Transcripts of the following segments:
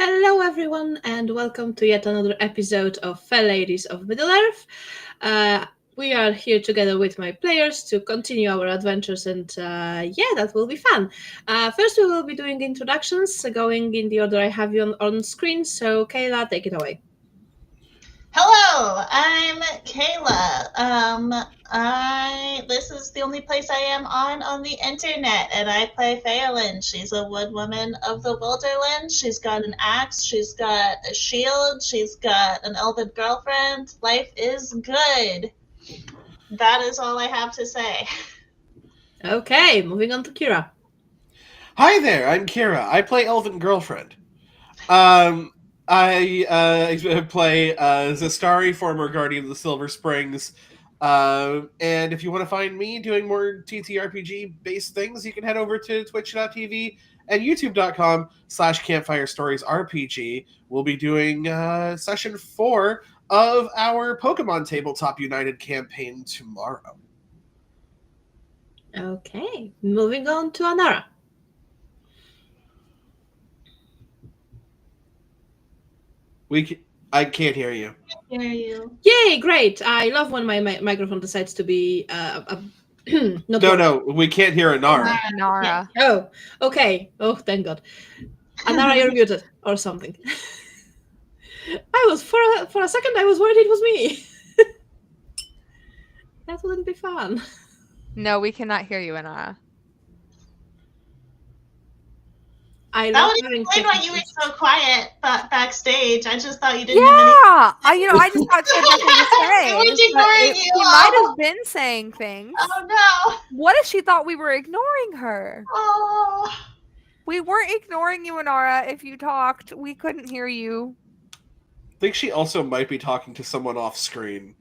Hello, everyone, and welcome to yet another episode of Fair Ladies of Middle-earth. Uh, we are here together with my players to continue our adventures, and that will be fun. First, we will be doing introductions, going in the order I have you on screen. So, Kayla, take it away. Hello, I'm Kayla. This is the only place I am on the internet, and I play Phelan. She's a wood woman of the Wilderland. She's got an axe, she's got a shield, she's got an elven girlfriend. Life is good. That is all I have to say. Okay, moving on to Kira. Hi there, I'm Kira. I play Elven Girlfriend. I play Zastari, former Guardian of the Silver Springs. And if you want to find me doing more TTRPG-based things, you can head over to twitch.tv and youtube.com/campfirestoriesrpg. We'll be doing session 4 of our Pokemon Tabletop United campaign tomorrow. Okay, moving on to Anara. I can't hear you. I hear you. Yay, great! I love when my microphone decides to be No, we can't hear Anara. Nara. Oh, okay. Oh, thank God. Anara, you're muted or something. I was for a second. I was worried it was me. That wouldn't be fun. No, we cannot hear you, Anara. I That love would having explain why you were technical- so quiet backstage. I just thought you didn't have Yeah, I just thought she had nothing to say. I was but ignoring you. She might have been saying things. any. Oh no. What if she thought we were ignoring her? Oh. We weren't ignoring you, Anara. If you talked, we couldn't hear you. I think she also might be talking to someone off screen.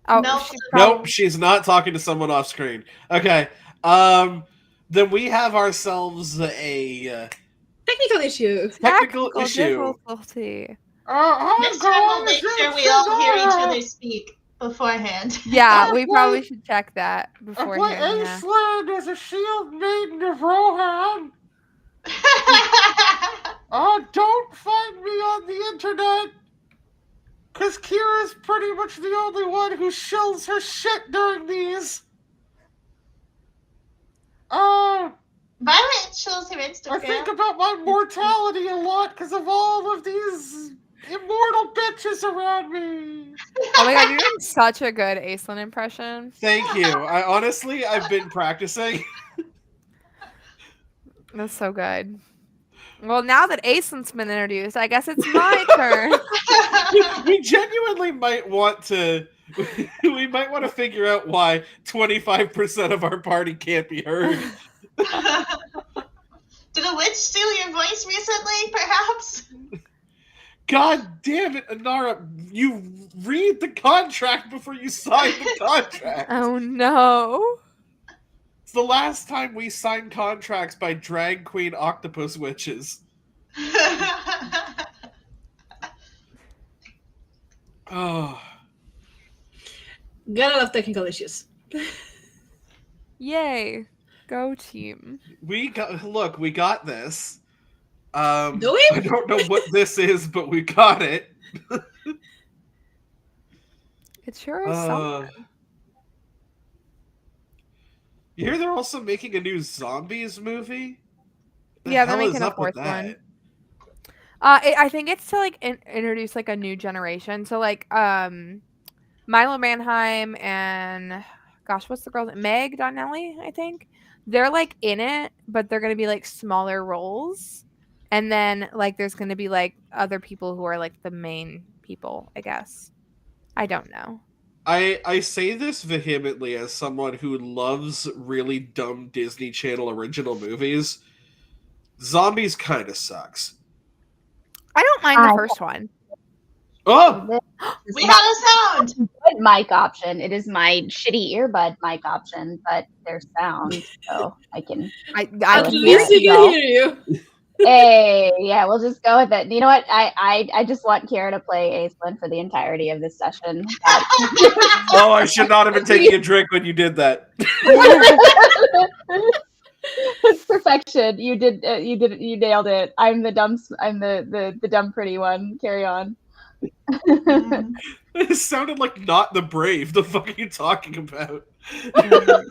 Oh, Nope. Nope, she's not talking to someone off screen. Okay. Then we have ourselves a technical issue. technical issue. difficulty. Next time we'll make sure we all hear each other speak beforehand. Yeah, we probably should check that beforehand. Yeah. Iceland is a shield maiden of Rohan. Don't find me on the internet. Because Kira's pretty much the only one who shills her shit during these. Violet shows her Instagram. I think about my mortality a lot because of all of these immortal bitches around me. Oh my god, you're doing such a good Aislinn impression. Thank you. I've been practicing. That's so good. Well, now that Aislinn's been introduced, I guess it's my turn. We genuinely might want to. We might want to figure out why 25% of our party can't be heard. Did a witch steal your voice recently, perhaps? God damn it, Anara! You read the contract before you sign the contract. Oh no. It's the last time we signed contracts by drag queen octopus witches. Oh. Gotta love technical issues. Yay. Go team. We got this. Do we? I don't know what this is, but we got it. It sure is something. You hear they're also making a new zombies movie? Yeah, they're hell is making a up with fourth that? one. I think it's to like introduce like a new generation. So like Milo Manheim and gosh, what's the girl's name? Meg Donnelly, I think. They're like in it, but they're gonna be like smaller roles. And then like there's gonna be like other people who are like the main people, I guess. I don't know. I say this vehemently as someone who loves really dumb Disney Channel original movies. Zombies kind of sucks. I don't mind the first one. Oh! We had a sound! Good mic option. It is my shitty earbud mic option, but there's sound, so I can. I At can hear least it. we can hear you. Hey, yeah, we'll just go with it. You know what? I just want Kara to play Aislinn for the entirety of this session. Oh, I should not have been taking a drink when you did that. Perfection. You did. You did. You nailed it. I'm the dumb. I'm the dumb pretty one. Carry on. Mhm. It sounded like not the brave. The fuck are you talking about? Oh my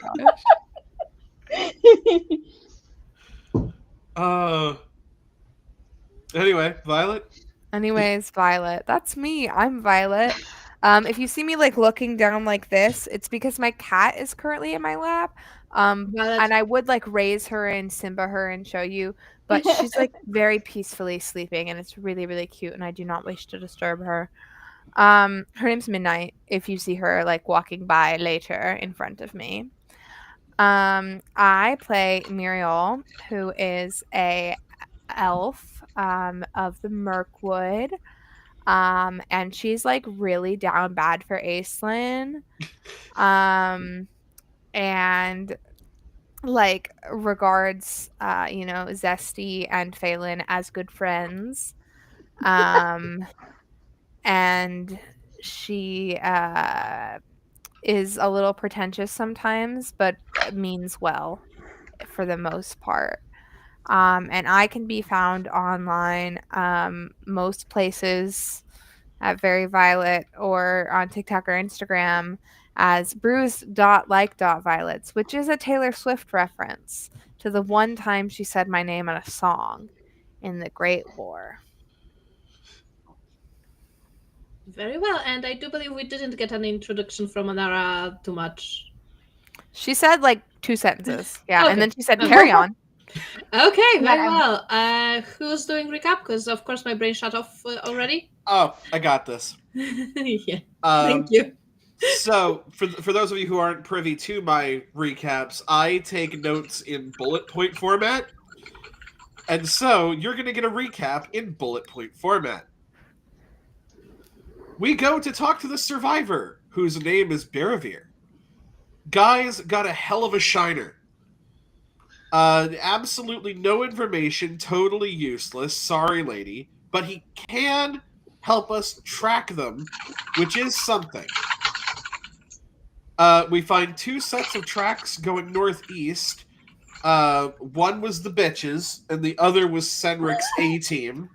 gosh. Anyway, Violet. Anyways, Violet. That's me. I'm Violet. If you see me like looking down like this, it's because my cat is currently in my lap. Violet. And I would like raise her and Simba her and show you, but she's like very peacefully sleeping and it's really, really cute and I do not wish to disturb her. Her name's Midnight, if you see her like walking by later in front of me. I play Muriel, who is a elf of the Mirkwood. And she's like really down bad for Aislinn. And like regards Zesty and Phelan as good friends. And she is a little pretentious sometimes, but means well for the most part. And I can be found online most places at Very Violet or on TikTok or Instagram as bruise.like.violets, which is a Taylor Swift reference to the one time she said my name in a song in the Great War. Very well, and I do believe we didn't get an introduction from Anara too much. She said like 2 sentences. Yeah, Okay. and then she said, carry on. Okay, very Yeah. well. Who's doing recap? Because of course my brain shut off already. Oh, I got this. Yeah, thank you. So, for those of you who aren't privy to my recaps, I take notes in bullet point format. And so, you're going to get a recap in bullet point format. We go to talk to the survivor, whose name is Baravir. Guy's got a hell of a shiner. Absolutely no information, totally useless, sorry lady, but he can help us track them, which is something. We find 2 sets of tracks going northeast. One was the bitches, and the other was Senric's A-team.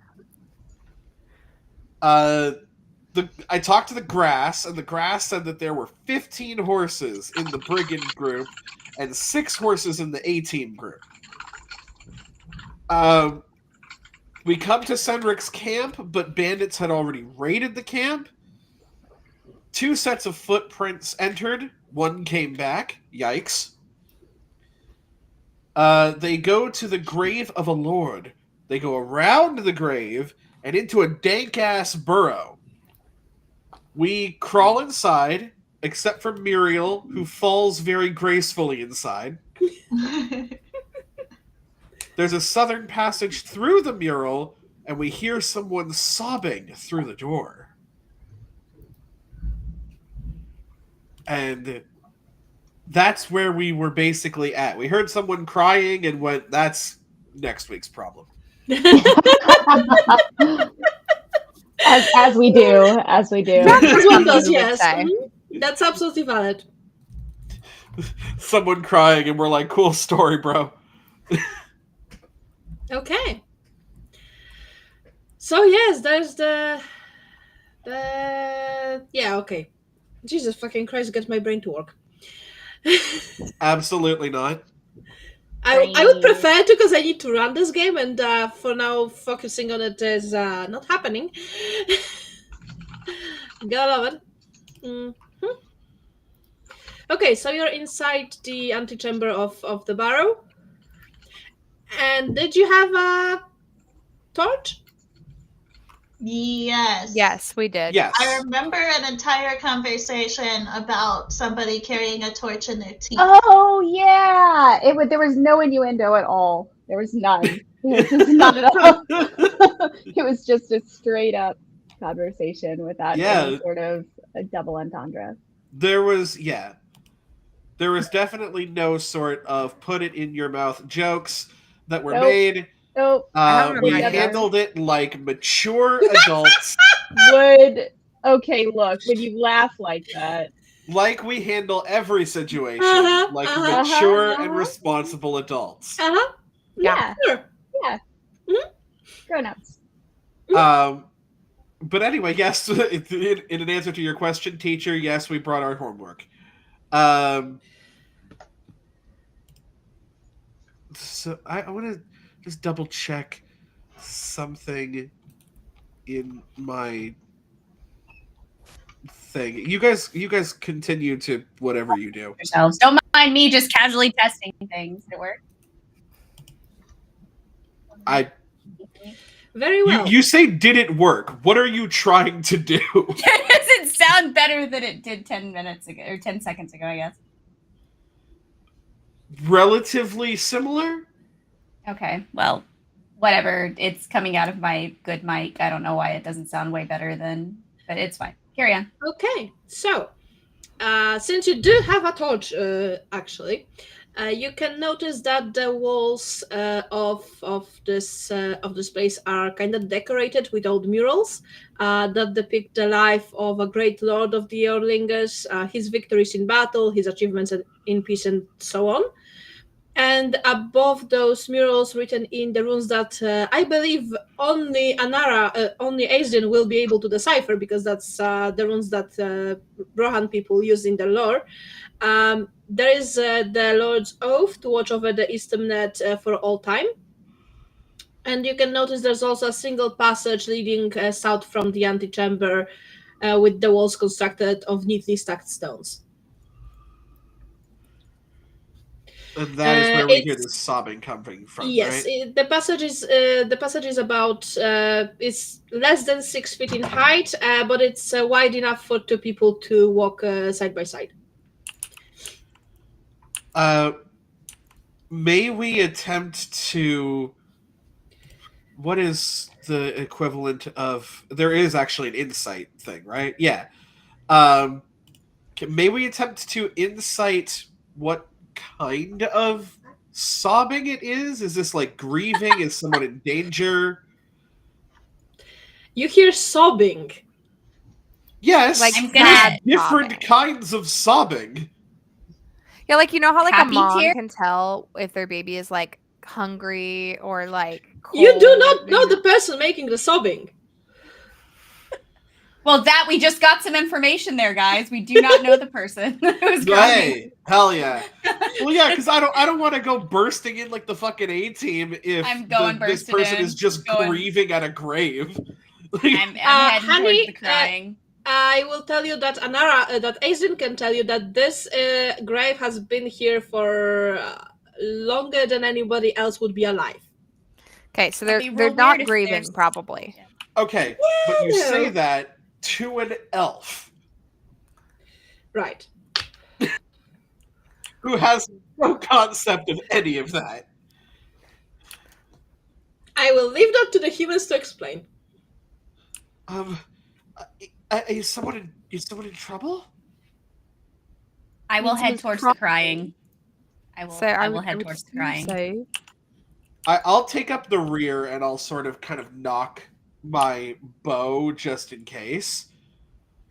I talked to the grass, and the grass said that there were 15 horses in the brigand group and 6 horses in the A-team group. We come to Senric's camp, but bandits had already raided the camp. 2 sets of footprints entered. 1 came back. Yikes. They go to the grave of a lord. They go around the grave and into a dank-ass burrow. We crawl inside, except for Muriel, who falls very gracefully inside. There's a southern passage through the mural, and we hear someone sobbing through the door. And that's where we were basically at. We heard someone crying and went, that's next week's problem. as we do. As one does, Someone would yes. say. That's absolutely valid. Someone crying, and we're like, cool story, bro. Okay. So yes, there's yeah, okay. Jesus fucking Christ, get my brain to work. Absolutely not. I would prefer to, because I need to run this game, and for now focusing on it is not happening. Gotta love it. Mm-hmm. Okay, so you're inside the antechamber of the barrow. And did you have a torch? Yes. Yes, we did. Yes. I remember an entire conversation about somebody carrying a torch in their teeth. Oh yeah, there was no innuendo at all. There was none. It was just not at all. It was just a straight up conversation without any sort of a double entendre. There was definitely no sort of put it in your mouth jokes that were made. Nope. We handled it like mature adults. Okay, look, when you laugh like that. like we handle every situation, like uh-huh, mature and responsible adults. Yeah. Sure. Yeah. Grown-ups. But anyway, yes, in an answer to your question, teacher, yes, we brought our homework. So I want to just double check something in my thing. You guys continue to whatever you do. Yourselves. Don't mind me just casually testing things. Did it work? I Very well. You say did it work? What are you trying to do? Does it sound better than it did 10 minutes ago or 10 seconds ago, I guess? Relatively similar? Okay, well, whatever. It's coming out of my good mic. I don't know why it doesn't sound way better than, but it's fine. Carry on. Okay, so since you do have a torch, actually, you can notice that the walls of this place are kind of decorated with old murals that depict the life of a great lord of the Orlingers, his victories in battle, his achievements in peace, and so on. And above those murals, written in the runes that I believe only Anara, only Aesrin will be able to decipher, because that's the runes that Rohan people use in the lore. There is the Lord's Oath to watch over the Eastern for all time. And you can notice there's also a single passage leading south from the antechamber with the walls constructed of neatly stacked stones. And that is where we hear this sobbing coming from, yes, right? the passage is about it's less than 6 feet in height, but it's wide enough for two people to walk side by side. May we attempt to... What is the equivalent of... There is actually an insight thing, right? Yeah. May we attempt to insight what kind of sobbing it is? Is this like grieving? Is someone in danger? You hear sobbing. Yes, Like, I'm there's gonna- different sobbing. kinds of sobbing. Yeah, like, you know how like Happy a mom tear? can tell if their baby is like hungry or like cold. You do not know the person making the sobbing. Well, that we just got some information there, guys. We do not know the person who's crying. Hey, hell yeah. Well, yeah, because I don't want to go bursting in like the fucking A-team if I'm going this bursting person in. is just Going. grieving at a grave. I'm heading honey, towards the crying. I will tell you that Anara, that Aesrin can tell you that this grave has been here for longer than anybody else would be alive. Okay, so That'd they're be real not weird if grieving, there's- probably. Okay, but you Yeah. say that to an elf Right. who has no concept of any of that. I will leave that to the humans to explain. Is someone in trouble? I will Means head who's towards crying? the crying. I will head towards the crying. Say. I'll take up the rear and I'll sort of kind of knock my bow just in case.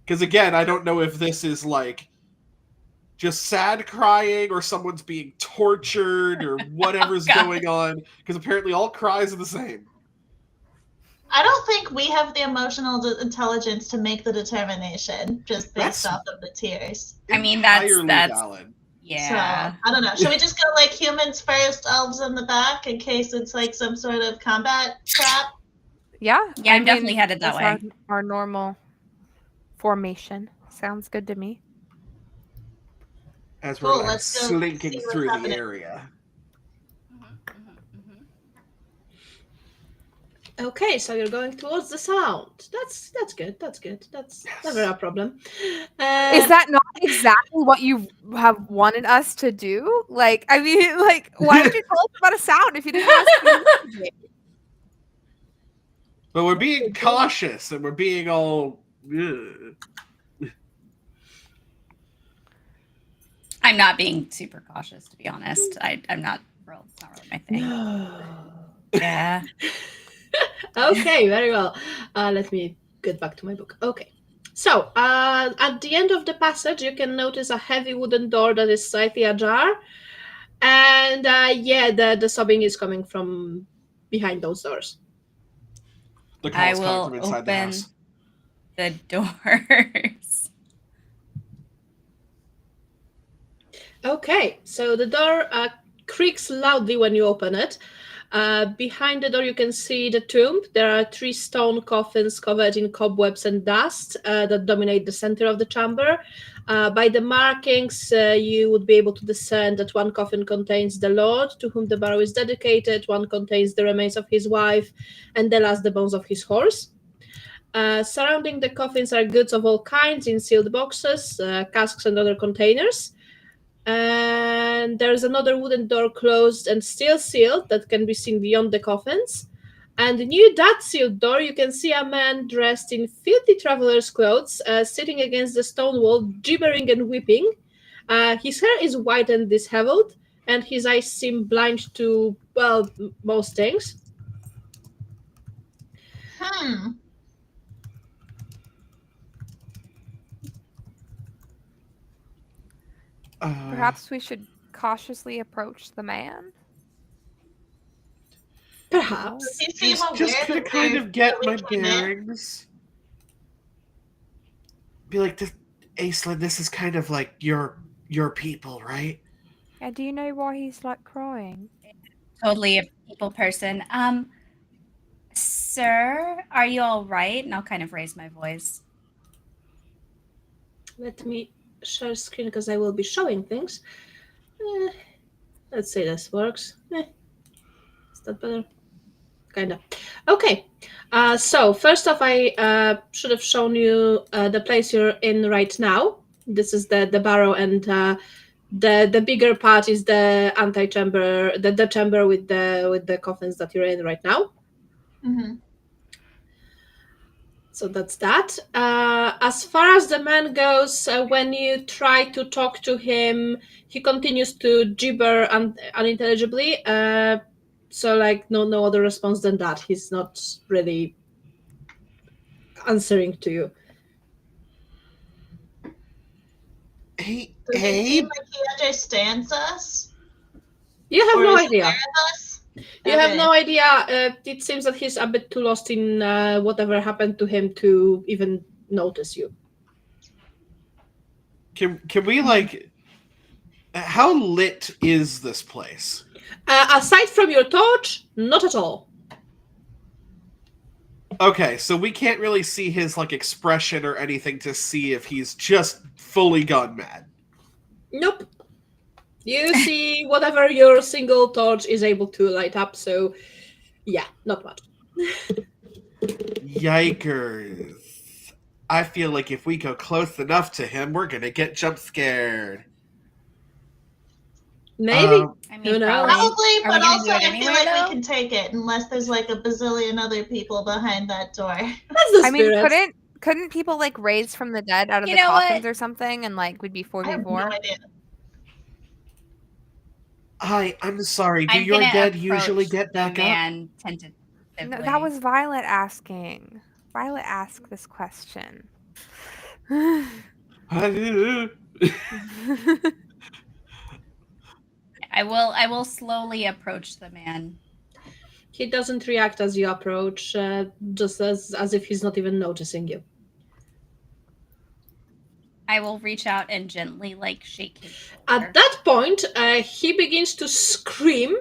Because again, I don't know if this is like just sad crying or someone's being tortured or whatever's God. going on. Because apparently all cries are the same. I don't think we have the emotional intelligence to make the determination just based That's- off of the tears. I mean, Entirely that's valid. yeah. So, I don't know. Should we just go like humans first, elves in the back, in case it's like some sort of combat trap? Yeah. Yeah, I'm definitely headed that that's way. Our normal formation. Sounds good to me. As Cool, we're like let's go slinking see what's through the happening. area. Okay, so you're going towards the sound. That's good. That's good. That's Yes. never a problem. Is that not exactly what you have wanted us to do? Like, I mean, like, why did you tell us about a sound if you didn't ask me? But we're being cautious and we're being all... Ugh. I'm not being super cautious, to be honest. I'm not real. It's not really my thing. No. Yeah. Okay, very well. Let me get back to my book. Okay. So, at the end of the passage, you can notice a heavy wooden door that is slightly ajar. And the sobbing is coming from behind those doors. The call I is coming will from inside the open house. the doors. Okay, so the door creaks loudly when you open it. Behind the door, you can see the tomb. There are 3 stone coffins covered in cobwebs and dust that dominate the center of the chamber. By the markings, you would be able to discern that one coffin contains the Lord, to whom the barrow is dedicated, one contains the remains of his wife, and the last the bones of his horse. Surrounding the coffins are goods of all kinds in sealed boxes, casks, and other containers. And there's another wooden door closed and still sealed that can be seen beyond the coffins. And near that sealed door, you can see a man dressed in filthy traveler's clothes sitting against the stone wall, gibbering and weeping. His hair is white and disheveled, and his eyes seem blind to, well, most things. Perhaps we should cautiously approach the man. Perhaps. Does he seem Just aware gonna that kind of get we my came in? bearings. Be like, Aislinn, this is kind of like your people, right? Yeah, do you know why he's like crying? Totally a people person. Sir, are you all right? And I'll kind of raise my voice. Let me share screen because I will be showing things. Let's say this works. Is that better? Kinda. Okay. So first off, I should have shown you the place you're in right now. This is the barrow, and the bigger part is the antechamber, the chamber with the coffins that you're in right now. Mm-hmm. So that's that. As far as the man goes, when you try to talk to him, he continues to gibber unintelligibly. So like no other response than that. He's not really answering to you. Hey, Does he seem like he understands us? You have Or no is he idea. aware of us? You have Okay. no idea. It seems that he's a bit too lost in whatever happened to him to even notice you. Can we like? How lit is this place? Aside from your torch, not at all. Okay, so we can't really see his like expression or anything to see if he's just fully gone mad. Nope. You see whatever your single torch is able to light up, so yeah, not much. Yikers. I feel like if we go close enough to him, we're gonna get jump scared. Maybe. I Who mean, knows? probably. Probably, Are we but gonna also do it I feel anyway, like though? we can take it unless there's like a bazillion other people behind that door. That's the I mean, spirit. couldn't people like raise from the dead out of You the know coffins what? or something, and like we'd be I have no 4v4? idea. Hi, I'm sorry. Do I'm your gonna dead usually approach get the back up? man tentatively. No, that was Violet asking. Violet asked this question. I will slowly approach the man. He doesn't react as you approach, just as if he's not even noticing you. I will reach out and gently like shake his shoulder. At that point, he begins to scream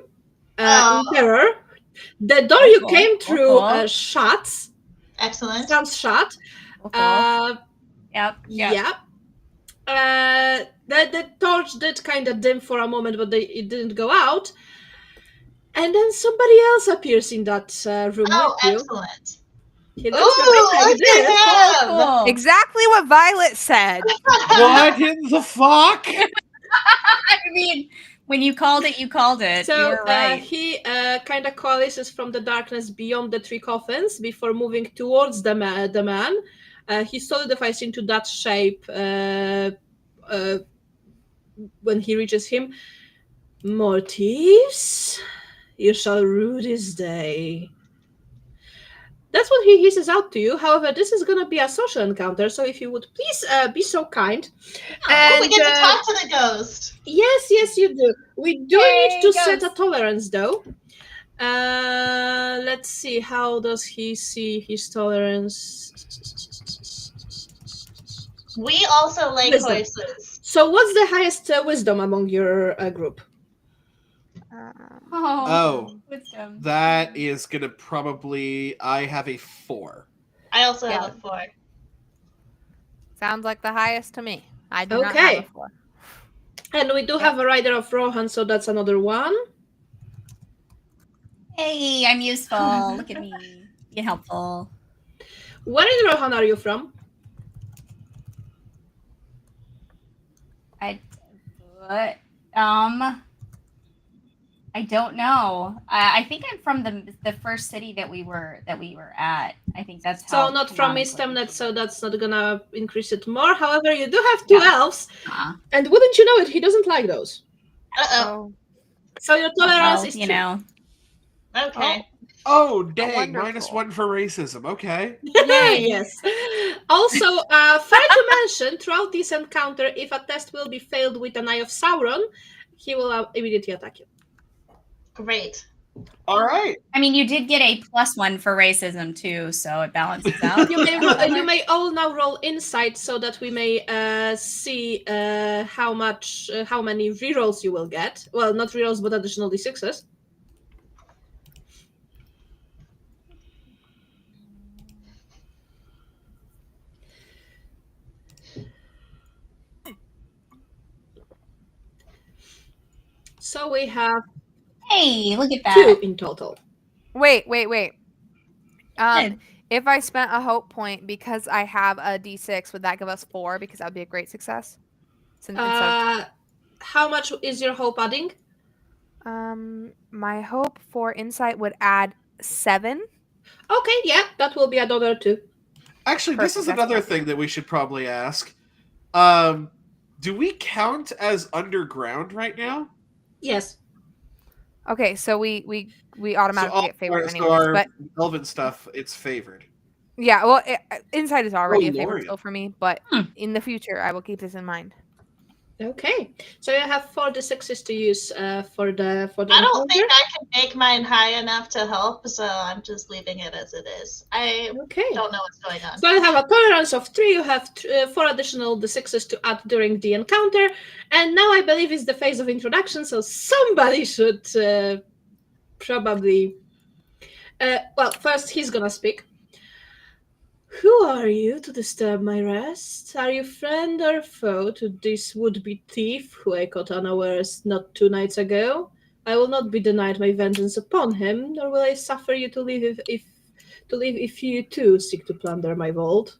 Oh. in terror. The door Oh, you cool. came Oh, through cool. shuts. Excellent. Stands shut. Cool. Yep. Yeah. The torch did kind of dim for a moment, but it didn't go out. And then somebody else appears in that room Oh, with you. excellent. He looks a bit like look this. at him! Cool. Exactly what Violet said. What in the fuck? I mean, when you called it, you called it. You So were right. he kind of coalesces from the darkness beyond the 3 coffins before moving towards the man. He solidifies into that shape when he reaches him. Mortis, you shall rue this day. That's what he hisses out to you. However, this is going to be a social encounter, so if you would please be so kind. Oh, we get to talk to the ghost. Yes, you do. We do Yay, need to set a ghost. tolerance, though. Let's see. How does he see his tolerance? We also like Wisdom. horses. So, what's the highest wisdom among your group? Oh, wisdom. that is gonna probably. I have a 4. I also have Yeah. a 4. Sounds like the highest to me. I do not have a 4. And we do have a rider of Rohan, so that's another 1. Hey, I'm useful. Look at me. Being helpful. Where in Rohan are you from? I don't know. I think I'm from the first city that we were at. I think that's how. So not from canonically Istamnet, we so were. that's not gonna increase it more. However, you do have 2 Yeah. elves, Uh-huh. and wouldn't you know it, he doesn't like those. Uh-oh. So your tolerance Well, is 2. you know. Okay. Oh, dang! wonderful. -1 for racism. Okay. Yay. Yes. Also, fair to mention, throughout this encounter, if a test will be failed with an Eye of Sauron, he will immediately attack you. Great. All right. I mean, you did get a +1 for racism too, so it balances out. You may all now roll insight so that we may see how many rerolls you will get. Well, not rerolls, but additional d6s. So we have Hey, look at that. 2 in total. Wait. Good. If I spent a hope point because I have a d6, would that give us 4? Because that would be a great success. How much is your hope adding? My hope for insight would add 7. Okay, yeah, that will be another 2. Actually, Perfect, this is that's another perfect. thing that we should probably ask. Do we count as underground right now? Yes. Okay, so we automatically get favored anyways. our But elven stuff, it's favored. yeah, well, insight is already a favorite Lorien. skill for me. But in the future, I will keep this in mind. Okay, so you have 4 d6s to use for the I don't encounter. think I can make mine high enough to help, so I'm just leaving it as it is. I Okay. don't know what's going on. So you have a tolerance of 3. You have 4 additional d6s to add during the encounter, and now I believe it's the phase of introduction. So somebody should probably. Well, first he's gonna speak. Who are you to disturb my rest? Are you friend or foe to this would-be thief who I caught unawares not 2 nights ago? I will not be denied my vengeance upon him, nor will I suffer you to leave if you too seek to plunder my vault.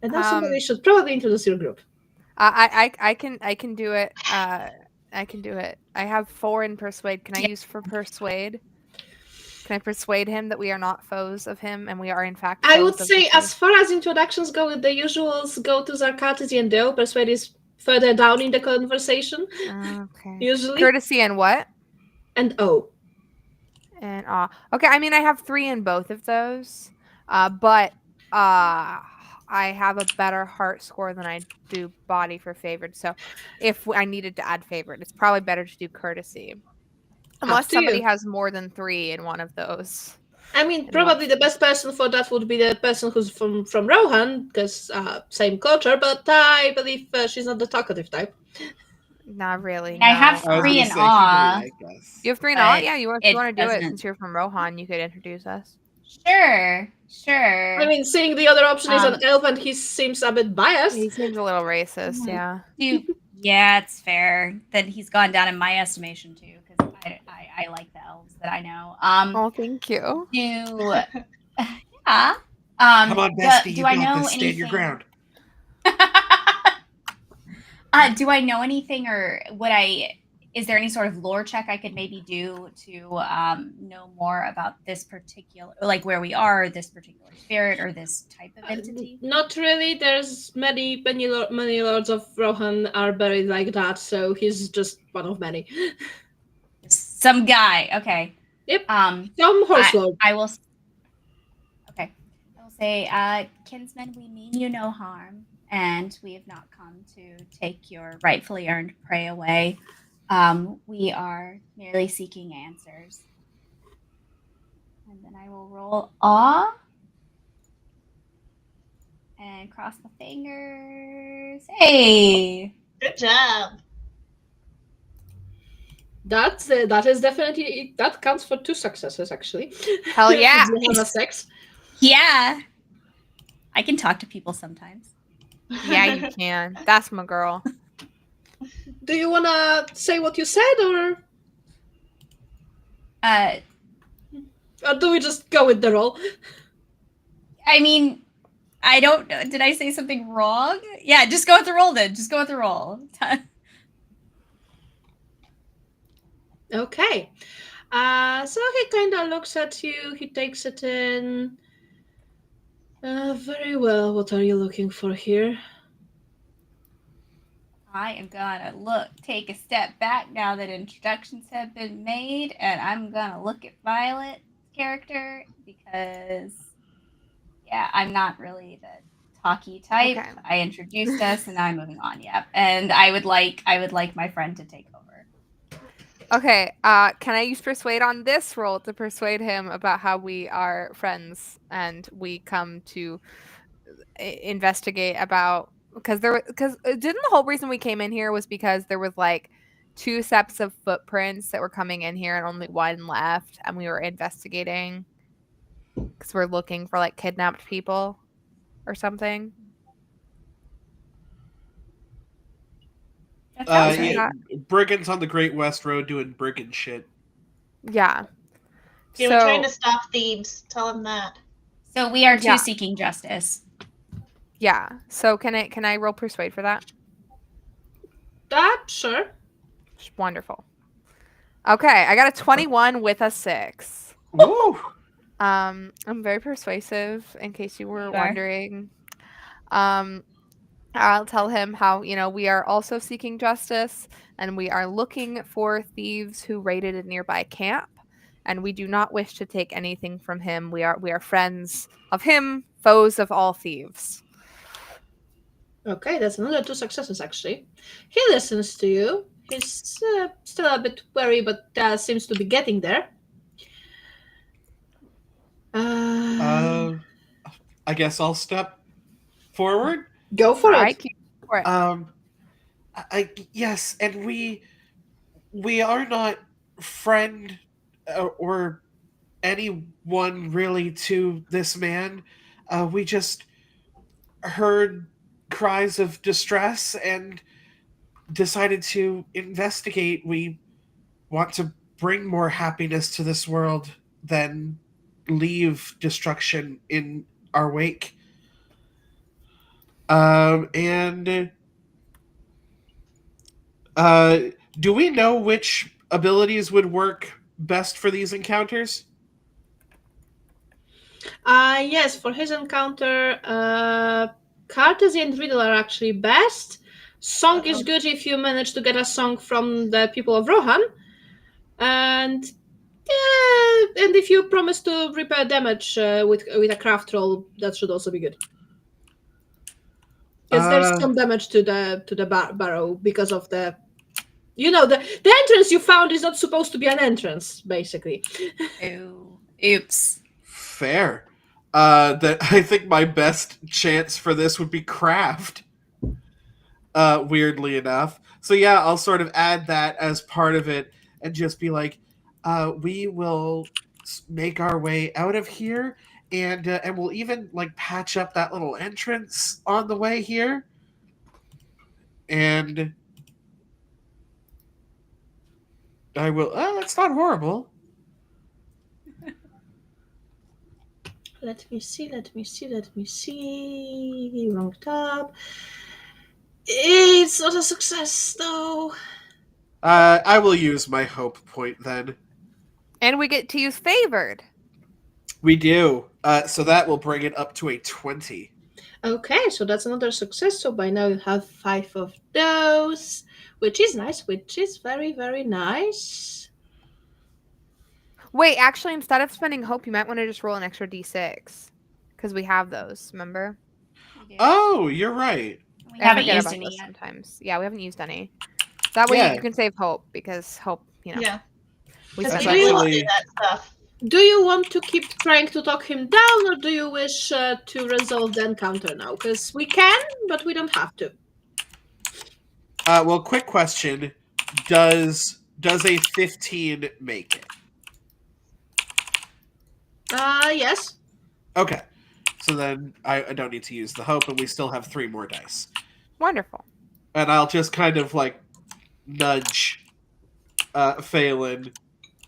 And now somebody should probably introduce your group. I can do it. I can do it. I have 4 in persuade. Can I use for persuade? Can I persuade him that we are not foes of him and we are in fact foes I would of say, the thief? as far as introductions go, the usuals go to Zarkatisi and Dale. Persuade is further down in the conversation. Okay. Usually. Courtesy and what? And O. And okay, I mean I have 3 in both of those. But I have a better heart score than I do body for favored. So if I needed to add favored, it's probably better to do courtesy. Unless somebody has more than 3 in one of those. I mean, probably the best person for that would be the person who's from Rohan, because same culture, but I believe she's not the talkative type. Not really. I have 3 in awe. You have 3 in awe? but Yeah, if you want to do it since you're from Rohan, you could introduce us. Sure. I mean, seeing the other option is an elf, and he seems a bit biased. He seems a little racist, yeah. Yeah, it's fair. Then he's gone down in my estimation too, because I like the elves that I know. Oh, thank you. Yeah. Come on, bestie. Do I know this. anything? Stand your ground. Do I know anything, or is there any sort of lore check I could maybe do to know more about this particular, like where we are, this particular spirit, or this type of entity? Not really. There's many lords of Rohan are buried like that, so he's just one of many. Some guy. Okay. Yep. Some horse lord. I will. say, kinsman, we mean you no harm, and we have not come to take your rightfully earned prey away. We are merely seeking answers. And then I will roll awe and cross my fingers. Hey! Good job. That is definitely, that counts for 2 successes actually. Hell yeah. If you have a 6. Yeah. I can talk to people sometimes. Yeah, you can. That's my girl. Do you wanna say what you said, or do we just go with the roll? I mean, I don't know. Did I say something wrong? Yeah, just go with the roll then. Just go with the roll. Okay. So he kind of looks at you. He takes it in. Very well. What are you looking for here? I am gonna take a step back now that introductions have been made, and I'm gonna look at Violet's character because, yeah, I'm not really the talky type. Okay. I introduced us, and now I'm moving on. Yep, and I would like my friend to take over. Okay, can I use persuade on this roll to persuade him about how we are friends and we come to investigate about, because didn't the whole reason we came in here was because there was like 2 sets of footprints that were coming in here and only 1 left, and we were investigating because we're looking for like kidnapped people or something. That sounds right. Yeah, brigands on the Great West Road doing brigand shit. Yeah. Yeah, we're trying to stop thieves. Tell them that. So we are too Yeah. seeking justice. Yeah. So can I roll persuade for that? Sure. Wonderful. Okay, I got a 21 with a 6. Woo! I'm very persuasive, in case you were wondering. I'll tell him how, we are also seeking justice, and we are looking for thieves who raided a nearby camp, and we do not wish to take anything from him. We are friends of him, foes of all thieves. Okay, that's another 2 successes actually. He listens to you. He's still a bit wary, but seems to be getting there. I guess I'll step forward. Go for it. For it. Yes, and we are not friend or anyone really to this man. We just heard cries of distress and decided to investigate. We want to bring more happiness to this world than leave destruction in our wake. And do we know which abilities would work best for these encounters? Yes, for his encounter, Courtesy and Riddle are actually best. Song is good if you manage to get a song from the people of Rohan. And if you promise to repair damage with a craft roll, that should also be good. Because there's some damage to the barrow because of the entrance you found is not supposed to be an entrance, basically. Oops. Fair. That I think my best chance for this would be craft. Weirdly enough. So yeah, I'll sort of add that as part of it and just be like, we will make our way out of here, and we'll even like patch up that little entrance on the way here. And I will. That's not horrible. Let me see. Wrong tab. It's not a success, though. I will use my hope point then. And we get to use favored. We do. So that will bring it up to a 20. Okay, so that's another success. So by now you have 5 of those, which is nice, which is very, very nice. Wait, actually, instead of spending hope, you might want to just roll an extra d6. because we have those. Remember? We do. Oh, you're right. We I haven't forget used about any those yet. sometimes. Yeah, we haven't used any. That way Yeah. you can save hope because hope, Yeah. we Because spend That's people hope. will do actually- that stuff. Do you want to keep trying to talk him down, or do you wish to resolve the encounter now? Because we can, but we don't have to. Well, quick question: Does a 15 make it? Yes. Okay, so then I don't need to use the hope, and we still have 3 more dice. Wonderful. And I'll just kind of like nudge Phelan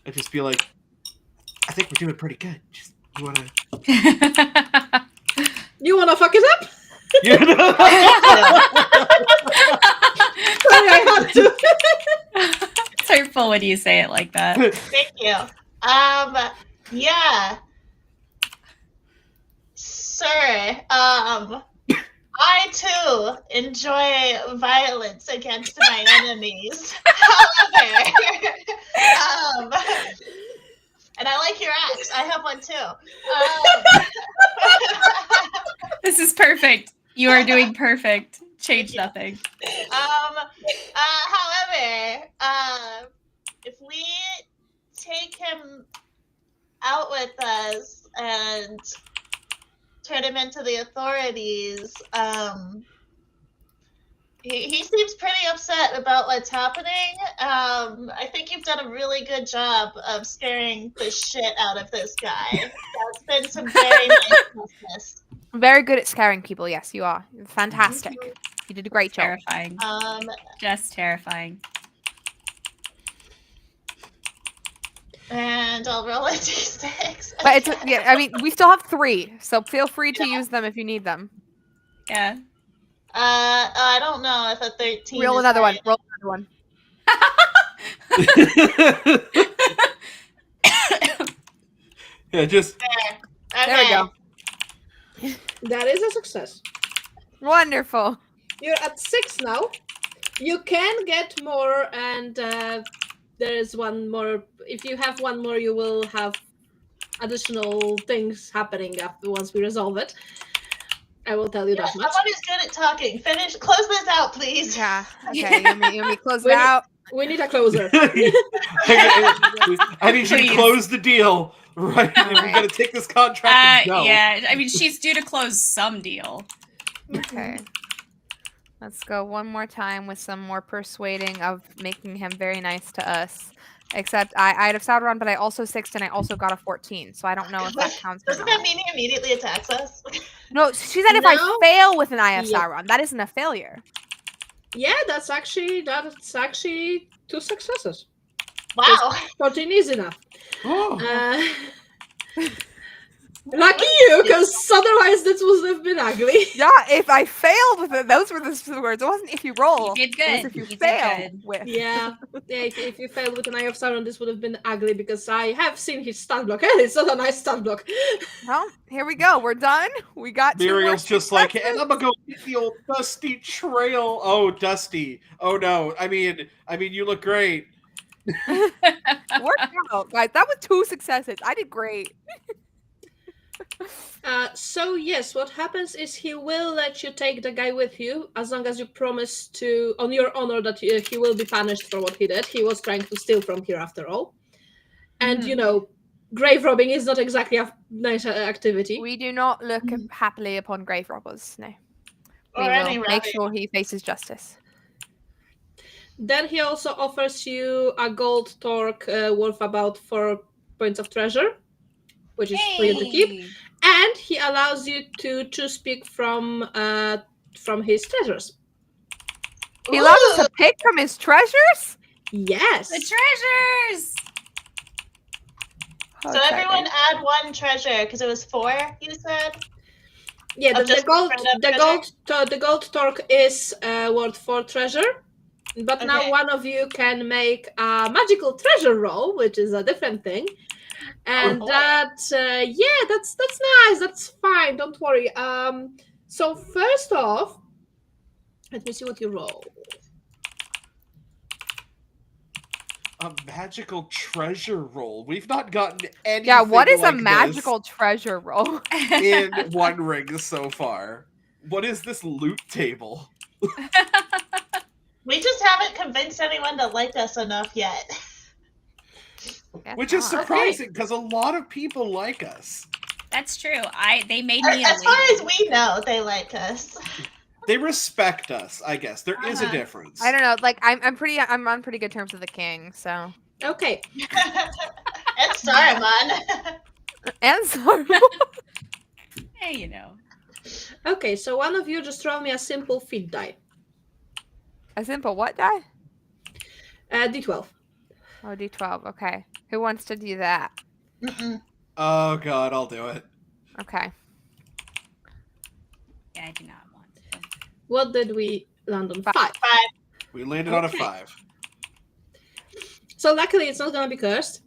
and just be like, "I think we're doing pretty good. Just you wanna, You wanna fuck it up? you know?" Sorry, I had to. It's hurtful when you say it like that. Thank you. Yeah. Sir, I too enjoy violence against my enemies. However, and I like your axe. I have one too. This is perfect. You are doing perfect. Change nothing. However, if we take him out with us and turn him into the authorities, he seems pretty upset about what's happening. I think you've done a really good job of scaring the shit out of this guy. That's been some very nice business. Very good at scaring people. Yes, you are. Fantastic. You did a great job. Terrifying. Um, Just terrifying. and I'll roll a d6. But it's yeah. I mean, we still have 3, so feel free to use them if you need them. Yeah. I don't know if a 13. Roll is another one. right. Roll another one. Yeah, just There we go. That is a success. Wonderful. You're at 6 now. You can get more, and there is one more. If you have one more, you will have additional things happening after once we resolve it. I will tell you Yeah, that much. someone who's good at talking. Close this out, please. Yeah. Okay. You want me to close it Wait. out? We need a closer. I need you to Please. close the deal, right? If you're Alright. gonna take this contract and go. Yeah. I mean, she's due to close some deal. Okay. Let's go one more time with some more persuading of making him very nice to us. Except I had a Sauron, but I also 6'd and I also got a 14, so I don't know if that counts or Doesn't that not. mean he immediately attacks us? No, she said if I No. fail with an Eye of Yeah. Sauron, that isn't a failure. Yeah, that's actually 2 successes. Wow. 14 is enough. Oh. Lucky you, because otherwise this would have been ugly. Yeah, if I failed with it, those were the words. It wasn't if you roll. You did It was good. if you You did fail good. with. Yeah, if you failed with an Eye of Sauron, this would have been ugly because I have seen his stat block, and it's not a nice stat block. Well, here we go. We're done. We got 2 more Muriel's just like, successes. and I'm gonna go hit the old dusty trail. Oh, Dusty. Oh no. I mean, you look great. Worked out, guys. That was 2 successes. I did great. So yes, what happens is he will let you take the guy with you as long as you promise to, on your honor, that he will be punished for what he did. He was trying to steal from here after all, and grave robbing is not exactly a nice activity. We do not look happily upon grave robbers. No. We Or any will make rabbit. sure he faces justice. Then he also offers you a gold torque worth about 4 points of treasure, which is for you to keep. And he allows you to choose pick from his treasures. He allows us to pick from his treasures? Yes. The treasures. So Okay. everyone add 1 treasure because it was 4. You said. Yeah, Of the just gold, straight up the gold torque is worth 4 treasure. But now Okay. one of you can make a magical treasure roll, which is a different thing. And boy. that's nice. That's fine. Don't worry. So first off, let me see what you roll. A magical treasure roll. We've not gotten anything. Yeah, what is like a magical treasure roll? this in One Ring so far? What is this loot table? We just haven't convinced anyone to like us enough yet. Which is not. surprising because a lot of people like us. That's true. They made me As far as we know, they like us. They respect us, I guess. There is a difference. I don't know. Like I'm on pretty good terms with the king, so. Okay. And Saruman. And so. Hey, you know. Okay, so one of you just roll me a simple feat die. A simple what die? D12. Oh, D12. Okay. Who wants to do that? Mm-mm. Oh god, I'll do it. Okay. Yeah, I do not want to. What did we land on? 5. We landed on a Okay. 5. So luckily it's not gonna be cursed.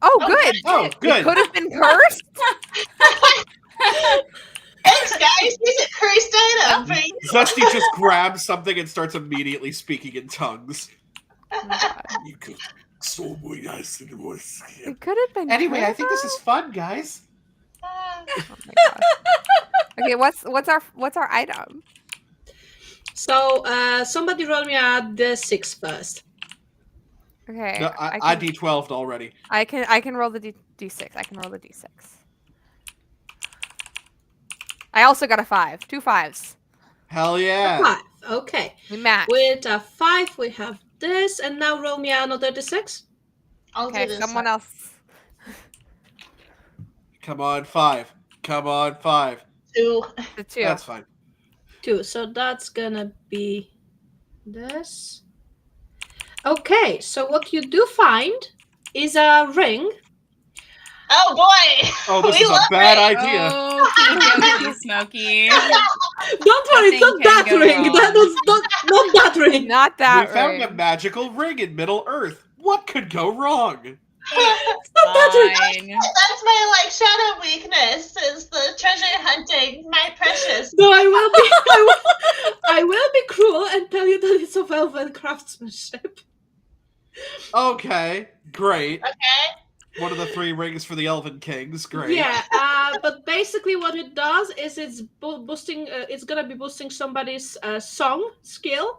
Oh, Oh, good. Oh, It good. could have been cursed. Thanks, guys. He's a cursed item for you. Zesty just grabs something and starts immediately speaking in tongues. Oh my God. It could have been. Anyway, I cursed. think this is fun, guys. Oh my God. Okay, what's our item? So somebody roll me a D6 first. Okay. No, I D12'd already. I can roll the D6. I can roll the D6. I also got a 5. 2 5s. Hell yeah. 5. Okay. We match. With a 5 we have this, and now roll me another D6. I'll Okay, do this someone one. else. Come on, 5. Come on, 5. 2. The 2. That's fine. 2. So that's gonna be this. Okay, so what you do find is a ring. Oh boy! Oh, this We is a love bad it. idea. Oh, keep Smokey. Don't worry, it's not Nothing can that go ring. wrong. That was not that ring. Not that We found ring. a magical ring in Middle Earth. What could go wrong? It's not that ring. Fine. That's my shadow weakness is the treasure hunting. My precious. No, I will be cruel and tell you that it's of elven craftsmanship. Okay, great. Okay. One of the 3 rings for the Elven Kings. Great. Yeah, but basically what it does is it's boosting. It's gonna be boosting somebody's song skill,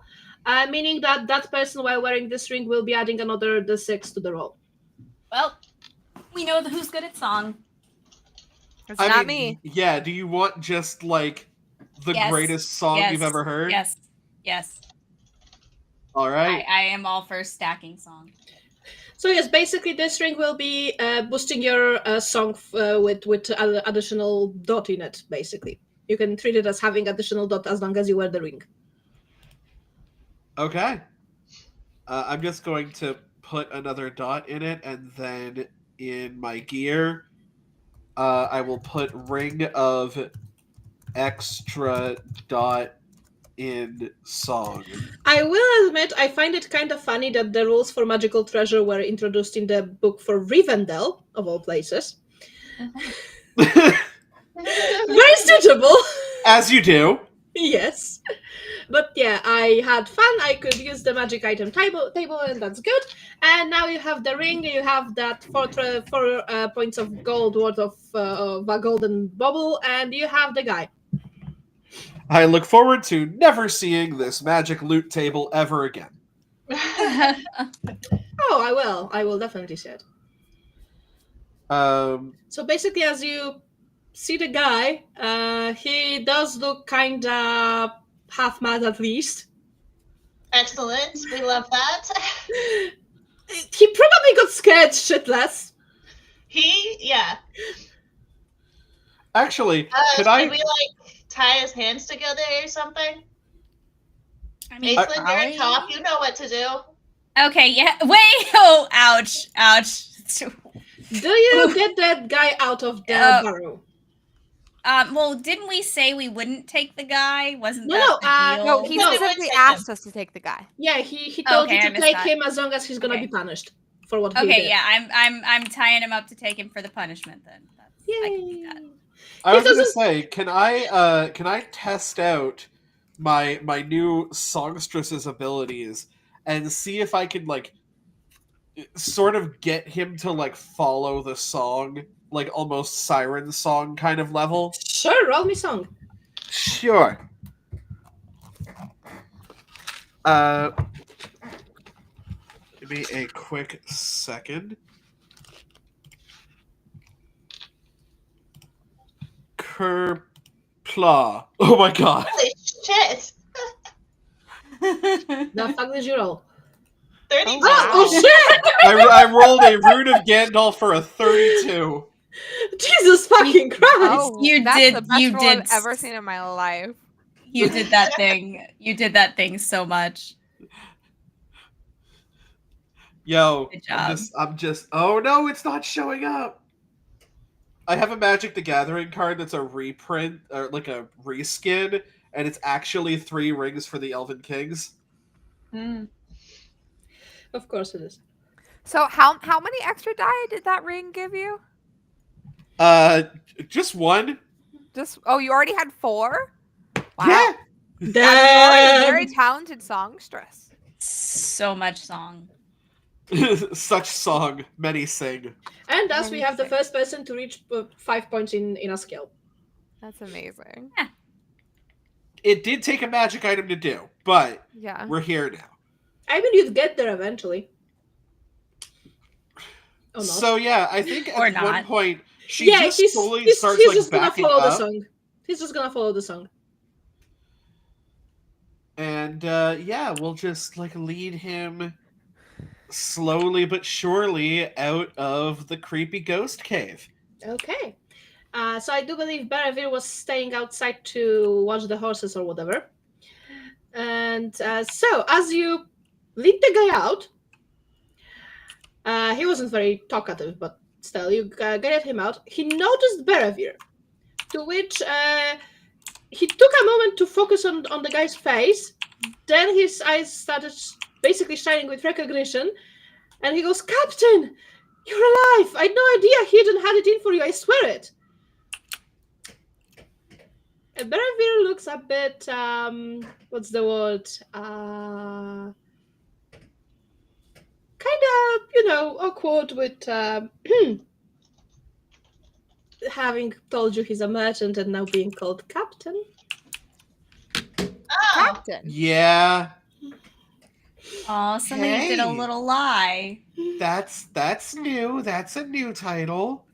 meaning that that person while wearing this ring will be adding another D6 to the roll. Well, we know who's good at song. It's I not mean, me. Yeah, do you want just like the Yes. greatest song Yes. you've ever heard? Yes. Yes. All right. I am all for stacking song. So yes, basically this ring will be boosting your song with additional dot in it. Basically, you can treat it as having additional dot as long as you wear the ring. Okay. I'm just going to put another dot in it, and then in my gear, I will put ring of extra dot in song. I will admit, I find it kind of funny that the rules for magical treasure were introduced in the book for Rivendell, of all places. Very suitable. As you do. Yes. But yeah, I had fun. I could use the magic item table and that's good. And now you have the ring. You have that 4 points of gold worth of a golden bubble, and you have the guy. I look forward to never seeing this magic loot table ever again. Oh, I will. I will definitely see it. So basically, as you see the guy, he does look kind of half mad at least. Excellent. We love that. He probably got scared shitless. Yeah. Actually, could Can we tie his hands together or something? I mean, Aisling, you're probably- on top. You know what to do. Okay, yeah. Wait. Oh, ouch. Ouch. Do you get that guy out of the burrow? Well, didn't we say we wouldn't take the guy? Wasn't No, that the deal? No, he No, specifically let's take asked us to take the guy. Yeah, he told Okay, you I to missed take that. him as long as he's gonna Okay. be punished for what he Okay, did. yeah, I'm tying him up to take him for the punishment then. I can do that. I He was gonna doesn't- say, can I test out my new songstress's abilities and see if I can sort of get him to like follow the song, like almost siren song kind of level. Sure, roll me song. Sure. Give me a quick second. Kerpla. Oh my god. Holy shit! The fuck did you roll? 32. Oh shit! I rolled a Rune of Gandalf for a 32. Jesus fucking Christ! Oh, You that's did- the best you roll did I've ever seen in my life. You did that thing. You did that thing so much. Yo, Good job. I'm just. Oh no, it's not showing up. I have a Magic the Gathering card that's a reprint or like a reskin, and it's actually 3 rings for the Elven Kings. Of course it is. So how many extra die did that ring give you? Just one. You already had 4? Wow. Yeah. You're a very Damn! talented songstress. So much song. Such song, many sing. And thus we have the Amazing. first person to reach 5 points in a skill. That's amazing. It did take a magic item to do, but Yeah. we're here now. I mean, you'd get there eventually. Or not. So yeah, I think Or at one not. point she just slowly starts he's like just gonna backing follow the up, song. He's just gonna follow the song. and yeah, we'll just like lead him slowly but surely out of the creepy ghost cave. Okay. So I do believe Barravir was staying outside to watch the horses or whatever. And so as you lead the guy out, he wasn't very talkative, but still, you guided him out. He noticed Barravir, to which he took a moment to focus on the guy's face. Then his eyes started basically shining with recognition, and he goes, "Captain, you're alive! I had no idea Hidden had it in for you, I swear it!" And Barravir looks a bit, what's the word? Kind of, awkward with having told you he's a merchant and now being called captain. Oh, Captain. Yeah, Oh, somebody did a Hey. little lie. that's new. That's a new title.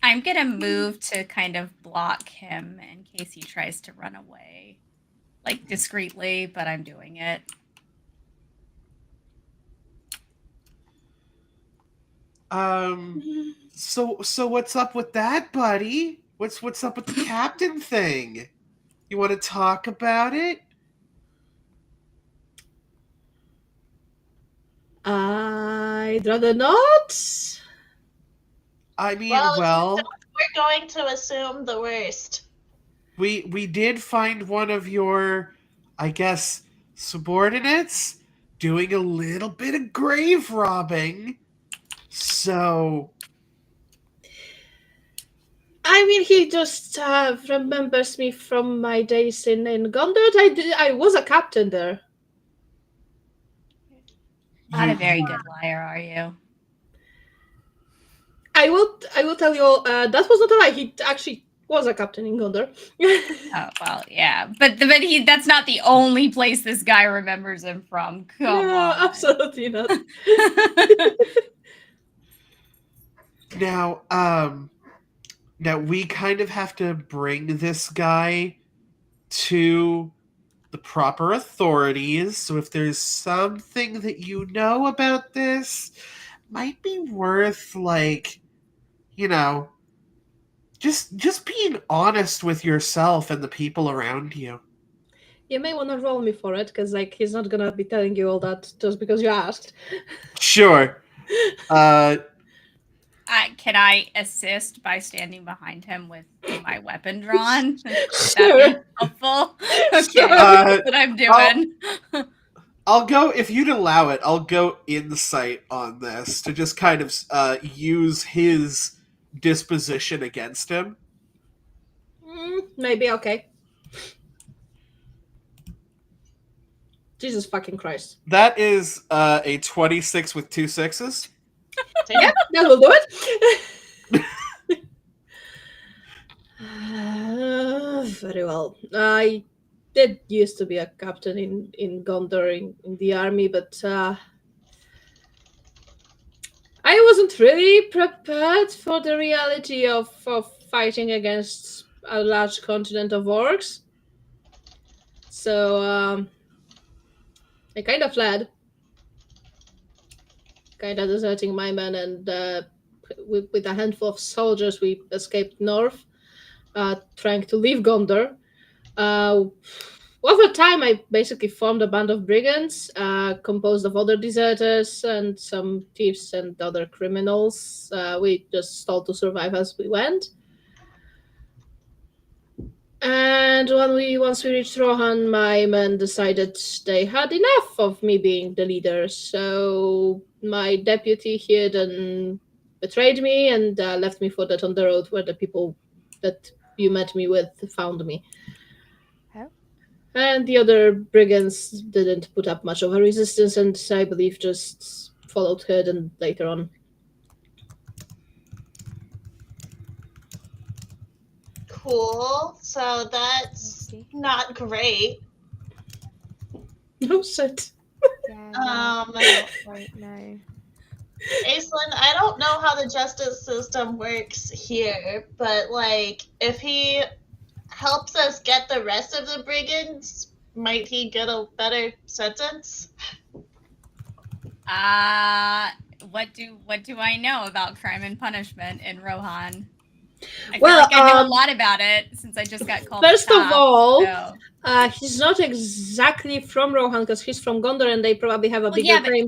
I'm gonna move to kind of block him in case he tries to run away. Like discreetly, but I'm doing it. So what's up with that, buddy? What's up with the captain thing? You want to talk about it? I'd rather not. I mean, well, we're going to assume the worst. we did find one of your, I guess, subordinates doing a little bit of grave robbing. So, I mean, he just remembers me from my days in Gondor. I was a captain there. Not a very good liar, are you? I will tell you all, that was not a lie. He actually was a captain in Gondor. Oh well, yeah, but that's not the only place this guy remembers him from. Come No, on, absolutely not. now we kind of have to bring this guy to the proper authorities. So if there's something that you know about this, might be worth just being honest with yourself and the people around you. You may want to roll me for it, because he's not gonna be telling you all that just because you asked. Sure. Can I assist by standing behind him with my weapon drawn? Would Sure. that be helpful? Okay, Sure. that's what I'm doing. I'll go, if you'd allow it, I'll go insight on this to just kind of use his disposition against him. Maybe, okay. Jesus fucking Christ. That is a 26 with 2 6s. Yeah, that will do it. Very well. I did used to be a captain in Gondor in the army, but I wasn't really prepared for the reality of fighting against a large continent of orcs. So I kind of fled, kind of deserting my men, and with a handful of soldiers, we escaped north, trying to leave Gondor. Over time, I basically formed a band of brigands, composed of other deserters and some thieves and other criminals. We just stalled to survive as we went. And once we reached Rohan, my men decided they had enough of me being the leader. So my deputy here then betrayed me and left me for dead on the road where the people that you met me with found me. And the other brigands didn't put up much of a resistance, and I believe just followed her then later on. Cool. So that's not great. No shit. Yeah, right now. Aislinn, I don't know how the justice system works here, but like, if he helps us get the rest of the brigands, might he get a better sentence? What do I know about crime and punishment in Rohan? I feel Well, like I know a lot about it since I just got called. First of all, so. He's not exactly from Rohan because he's from Gondor, and they probably have a bigger claim.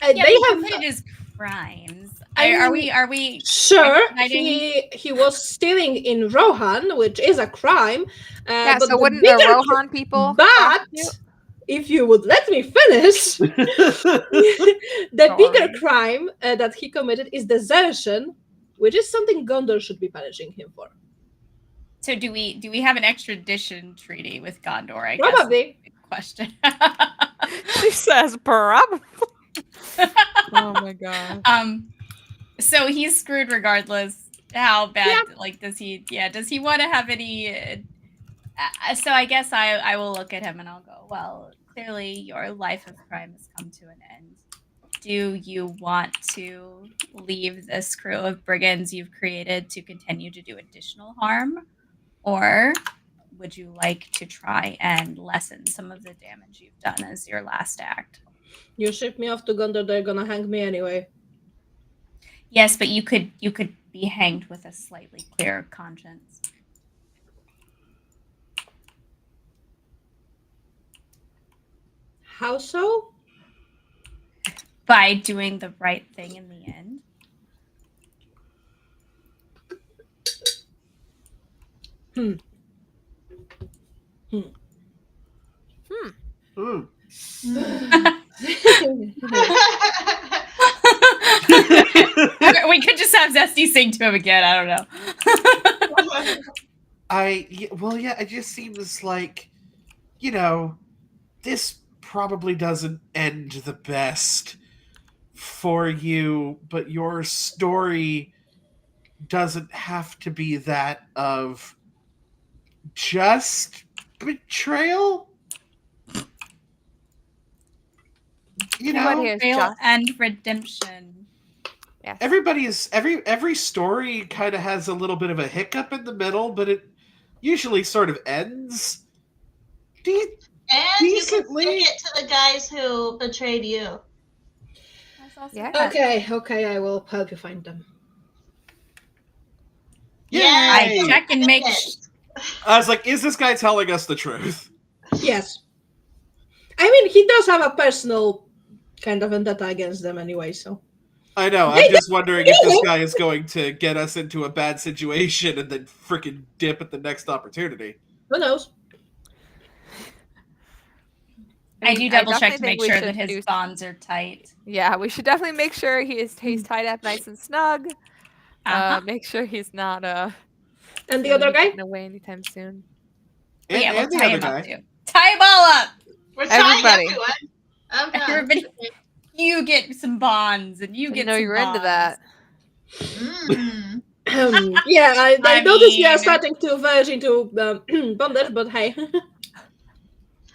They have committed his crimes. Are we sure? He was stealing in Rohan, which is a crime. Yeah, but so wouldn't the Rohan people? But if you would let me finish, the bigger crime that he committed is desertion, which is something Gondor should be punishing him for. So do we have an extradition treaty with Gondor? I probably. Guess question. She says probably. Oh my god. So he's screwed regardless. How bad? Yeah. Like, does he want to have any? So I guess I will look at him and I'll go, well, clearly your life of crime has come to an end. Do you want to leave this crew of brigands you've created to continue to do additional harm? Or would you like to try and lessen some of the damage you've done as your last act? You ship me off to Gondor, they're gonna hang me anyway. Yes, but you could be hanged with a slightly clearer conscience. How so? By doing the right thing in the end. We could just have Zesty sing to him again. I don't know. It just seems like, this probably doesn't end the best for you, but your story doesn't have to be that of just betrayal. Betrayal and redemption. Yes. Every story kind of has a little bit of a hiccup in the middle, but it usually sort of ends decently. You can stick it to the guys who betrayed you. Yeah. Okay, I will help you find them. Yeah, I check and make. I was like, is this guy telling us the truth? Yes. I mean, he does have a personal kind of vendetta against them anyway, so. I know, I'm just wondering if this guy is going to get us into a bad situation and then freaking dip at the next opportunity. Who knows? I do double check to make sure that his bonds are tight. Yeah, we should definitely make sure he's tied up nice and snug. Make sure he's not and the other guy away anytime soon. And we'll the tie other him guy. up too. Tie them all up. We're trying Everybody. everyone. Oh, God. Everybody, you get some bonds, and you Didn't get know some you were into bonds. that. Mm. Yeah, I noticed we are mean- starting to verge into bondage, but hey.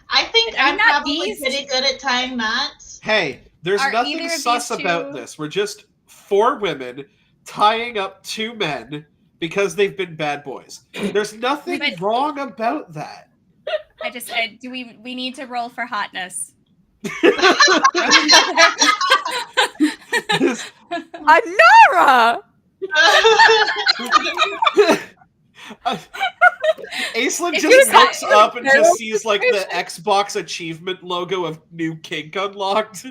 I think I mean, I'm not probably these pretty good at tying knots. Hey, there's Are nothing either of sus these about two- this. We're just 4 women tying up 2 men because they've been bad boys. There's nothing But- wrong about that. do we need to roll for hotness? This- Anara! Aislinn If just you looks cut- up and Carol just sees like the Xbox achievement logo of new kink unlocked.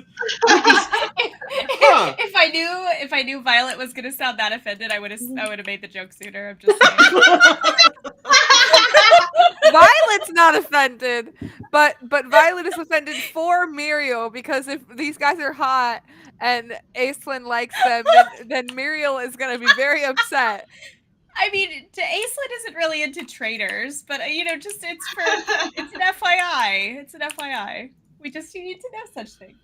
Huh. If I knew Violet was gonna sound that offended, I would have made the joke sooner. I'm just saying. Violet's not offended, but Violet is offended for Muriel because if these guys are hot and Aislinn likes them, then Muriel is gonna be very upset. I mean, Aislinn isn't really into traitors, but just it's an FYI. It's an FYI. You need to know such things.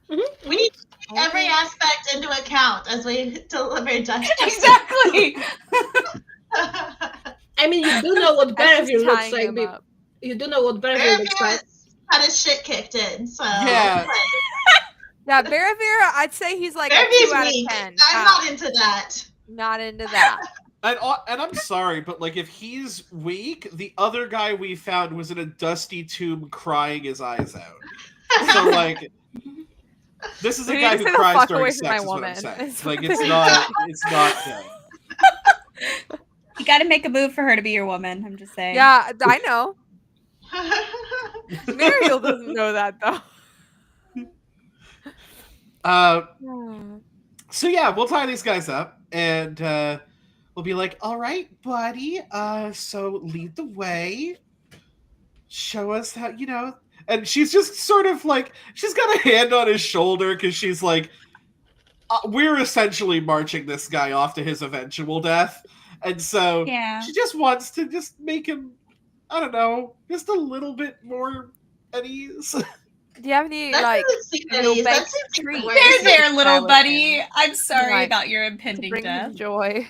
We need to take every aspect into account as we deliver justice. Exactly. I mean, you do know what That's just Bearview looks tying like. him up. You do know what Bearview looks like. Had his shit kicked in, so Yeah. Yeah, Baravir, I'd say he's like a Bearview's 2 out of weak. 10. I'm not into that. Not into that. And I'm sorry, but like if he's weak, the other guy we found was in a dusty tomb crying his eyes out. So like, this is a We guy need to who stay the cries fuck during away from my sex. Is what I'm woman. saying. It's Like what it's they not good. You got to make a move for her to be your woman. I'm just saying. Yeah, I know. Muriel doesn't know that though. So yeah, we'll tie these guys up and we'll be like, all right, buddy, so lead the way. Show us how, and she's just sort of like, she's got a hand on his shoulder because she's like, we're essentially marching this guy off to his eventual death. And so Yeah. she just wants to just make him, I don't know, just a little bit more at ease. Do you have any That like doesn't seem little easy. That baked seems like treats? the There, worst. there, little Violet buddy. can. I'm sorry Right. about your to impending bring death. him joy?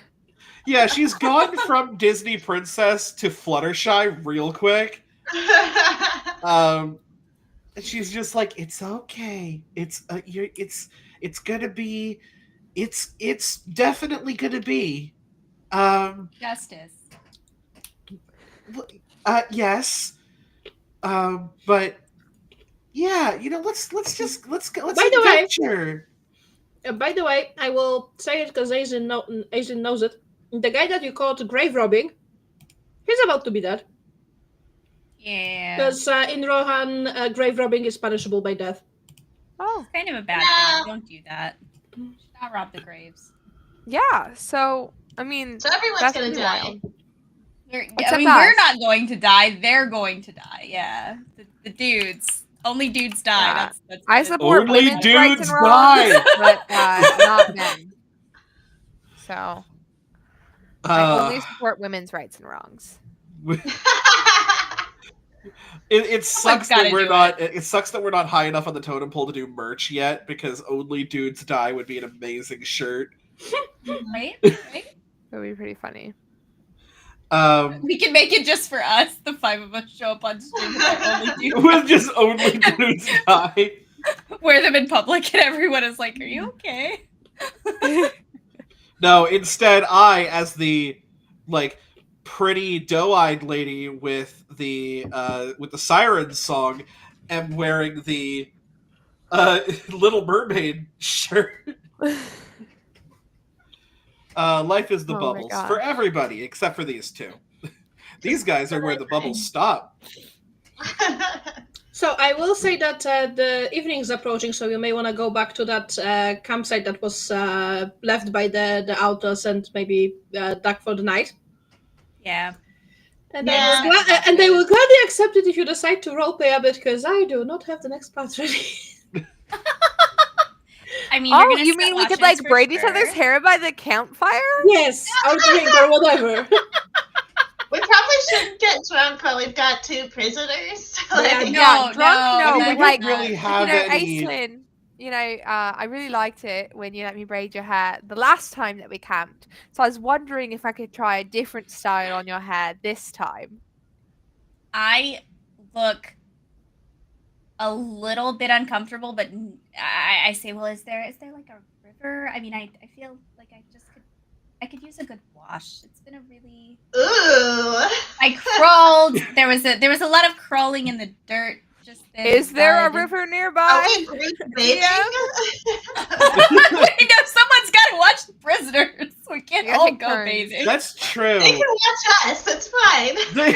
Yeah, she's gone from Disney princess to Fluttershy real quick. And she's just like, it's okay. It's gonna be, it's definitely gonna be. Justice. Yes. But yeah, let's go. Let's By the way- adventure. By the way, I will say it because Aizen knows it. The guy that you called grave robbing, he's about to be dead. Yeah. Because in Rohan, grave robbing is punishable by death. Oh, Kind of a bad Yeah. thing. Don't do that. Should not rob the graves. yeah. So I mean, So everyone's that's gonna pretty die. wild. I Except mean, we're us. not going to die. They're going to die. Yeah. The dudes. Only dudes die. Yeah. That's I good. support Only women's rights dudes and wrongs, die. but not men. So I only support women's rights and wrongs. It sucks that gotta we're do not. It sucks that we're not high enough on the totem pole to do merch yet. Because only dudes die would be an amazing shirt. Right? It would be pretty funny. We can make it just for us. The 5 of us show up on stream with our only dudes. with just only dudes die. Wear them in public, and everyone is like, "Are you okay?" No, instead, I, as the pretty doe-eyed lady with the siren song, am wearing the Little Mermaid shirt. Life is the Oh my bubbles gosh. for everybody except for these two. These guys are where the bubbles stop. So I will say that the evening is approaching, so you may want to go back to that campsite that was left by the outlaws and maybe duck for the night. Yeah. And, Yeah. they will gladly accept it if you decide to roleplay a bit, because I do not have the next part ready. I mean, you're Oh, gonna you set mean we could watches like for braid each sure. other's hair by the campfire? Yes, or drink or whatever. We probably shouldn't get drunk while we've got 2 prisoners. No, no, but we like, don't really have any. Aislinn, I really liked it when you let me braid your hair the last time that we camped. So I was wondering if I could try a different style on your hair this time. I look a little bit uncomfortable, but I say, well, is there like a river? I mean, I feel like I could use a good wash. It's been a really Ooh. I crawled. There was a lot of crawling in the dirt. Just then, Is there a river nearby? Are we group bathing? I know someone's got to watch the prisoners. We can't Yeah, all take go turns. bathing. That's true. They can watch us. It's fine. No.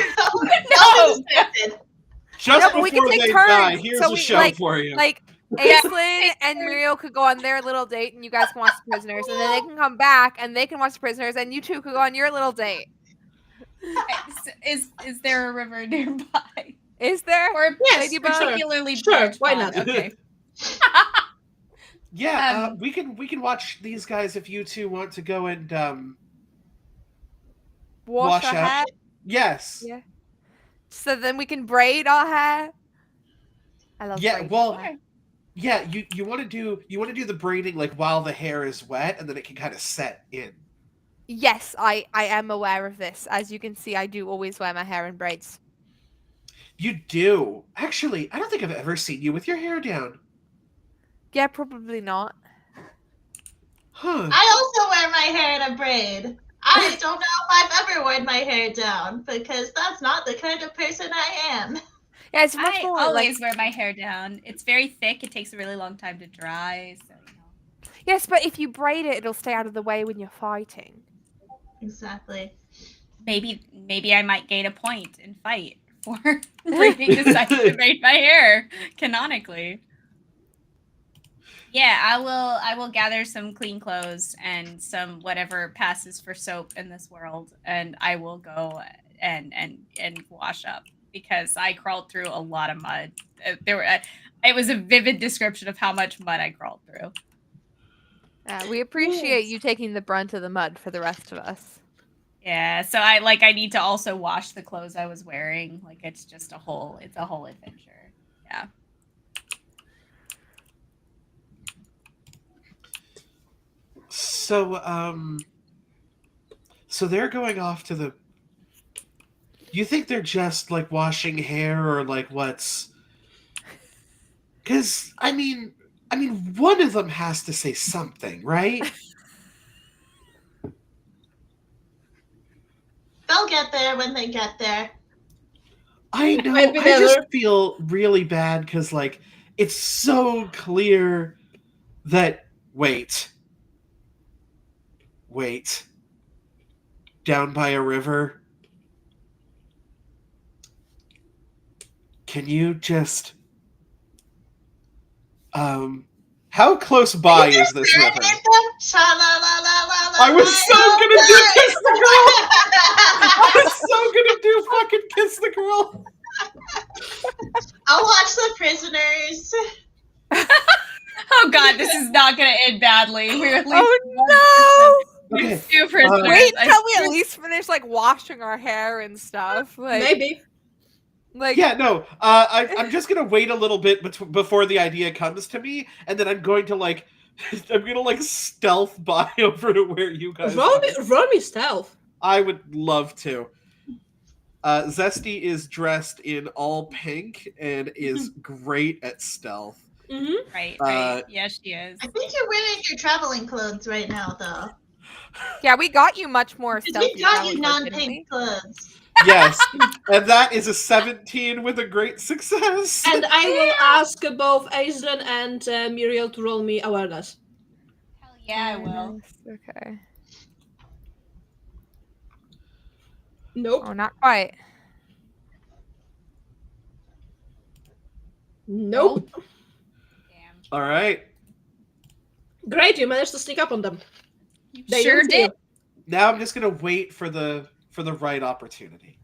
Just No, but we before can take they turns, die, here's so a we, show for you. Like Aislinn and Muriel could go on their little date, and you guys can watch the prisoners, and then they can come back and they can watch the prisoners, and you two could go on your little date. Is there a river nearby? Is there? Or Yes, ladybug? Particularly Sure, large why pond? not? Okay. Yeah, we can watch these guys if you two want to go and Wash our up. hair. Yes. Yeah. So then we can braid our hair. I love braiding hair. Yeah, you want to do the braiding like while the hair is wet, and then it can kind of set in. Yes, I am aware of this. As you can see, I do always wear my hair in braids. You do. Actually, I don't think I've ever seen you with your hair down. Yeah, probably not. Huh. I also wear my hair in a braid. I don't know if I've ever worn my hair down because that's not the kind of person I am. Yeah, it's much I more always wear my hair down. It's very thick. It takes a really long time to dry. So Yes, but if you braid it, it'll stay out of the way when you're fighting. Exactly. Maybe I might gain a point in fight for deciding to braid my hair canonically. Yeah, I will gather some clean clothes and some whatever passes for soap in this world, and I will go and wash up because I crawled through a lot of mud. It was a vivid description of how much mud I crawled through. We appreciate you taking the brunt of the mud for the rest of us. Yeah, so I need to also wash the clothes I was wearing. Like it's a whole adventure. Yeah. So they're going off to the. You think they're just like washing hair or like what's? Because I mean, one of them has to say something, right? They'll get there when they get there. I know. Maybe I just never. feel really bad because like it's so clear that wait, down by a river. Can you just how close by is this river? I was so gonna do Kiss the Girl! I was so gonna do fucking Kiss the Girl! I'll watch the prisoners. Oh god, this is not gonna end badly. We're at least Oh no! Okay. two prisoners. Wait until we at least finish like washing our hair and stuff. Like, Maybe. Like Yeah, no. I'm just gonna wait a little bit before the idea comes to me, and then I'm going to like, stealth by over to where you guys Roll are. me stealth. I would love to. Zesty is dressed in all pink and is great at stealth. Mm-hmm. Right. Yeah, she is. I think you're wearing your traveling clothes right now, though. yeah, we got you much more Because stealthy. we got you talent, didn't we? non-pink clothes. Yes, and that is a 17 with a great success. And I will ask both Aislinn and Muriel to roll me awareness. Hell yeah, I will. Okay. Nope. Oh, not quite. Nope. Damn. All right. Great, you managed to sneak up on them. You They sure don't see did. Now I'm just gonna wait for the right opportunity.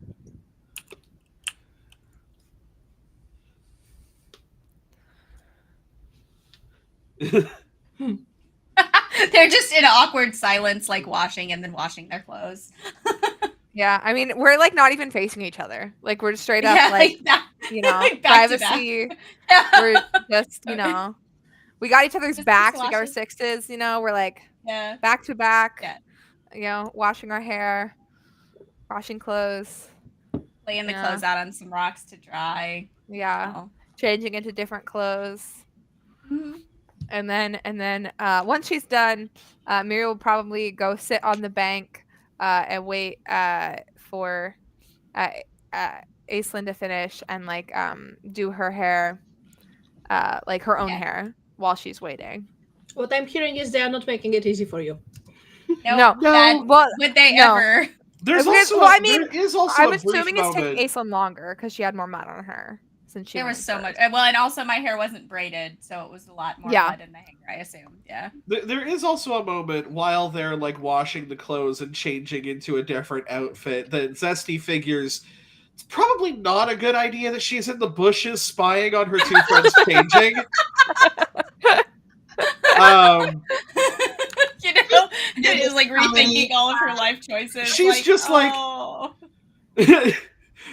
They're just in awkward silence, like washing and then washing their clothes. Yeah, I mean, we're like not even facing each other. Like we're straight up Yeah, like, like that. Like back to back. privacy. Yeah. We're just, we got each other's Just backs, we got our dishwashers. sixes, we're like Yeah. back to back, Yeah. washing our hair, washing clothes. Laying the Yeah. clothes out on some rocks to dry. Yeah. Oh. Changing into different clothes. Mhm. And then once she's done, Muriel will probably go sit on the bank and wait for uh, Aislinn to finish and like do her hair, like her own Yeah. hair while she's waiting. What I'm hearing is they are not making it easy for you. No, No. Well, would they no. ever? There's Because- also well, a, I mean, there is also I'm a brief assuming it's taking moment. Aislinn longer because she had more mud on her since she There went was so first. much. Well, and also my hair wasn't braided, so it was a lot more Yeah. mud in the hair, I assume. Yeah. There is also a moment while they're like washing the clothes and changing into a different outfit that Zesty figures it's probably not a good idea that she's in the bushes spying on her two friends changing. Is like rethinking all of her life choices. She's like, just oh.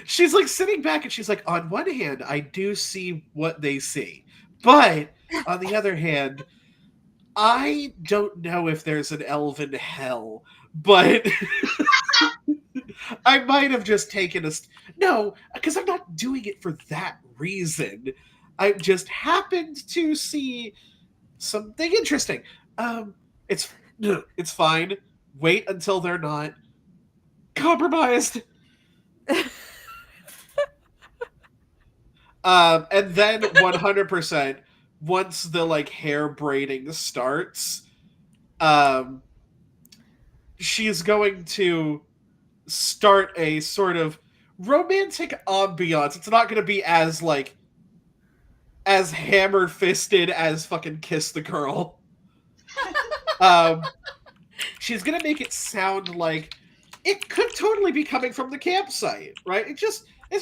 she's like sitting back and she's like, on one hand, I do see what they see. But on the other hand, I don't know if there's an elven hell, but I might have just taken no, because I'm not doing it for that reason. I just happened to see something interesting. It's fine. Wait until they're not compromised. And then 100%, once the like hair braiding starts, she's going to start a sort of romantic ambiance. It's not going to be as like as hammer fisted as fucking Kiss the Girl. She's gonna make it sound like it could totally be coming from the campsite, right? It's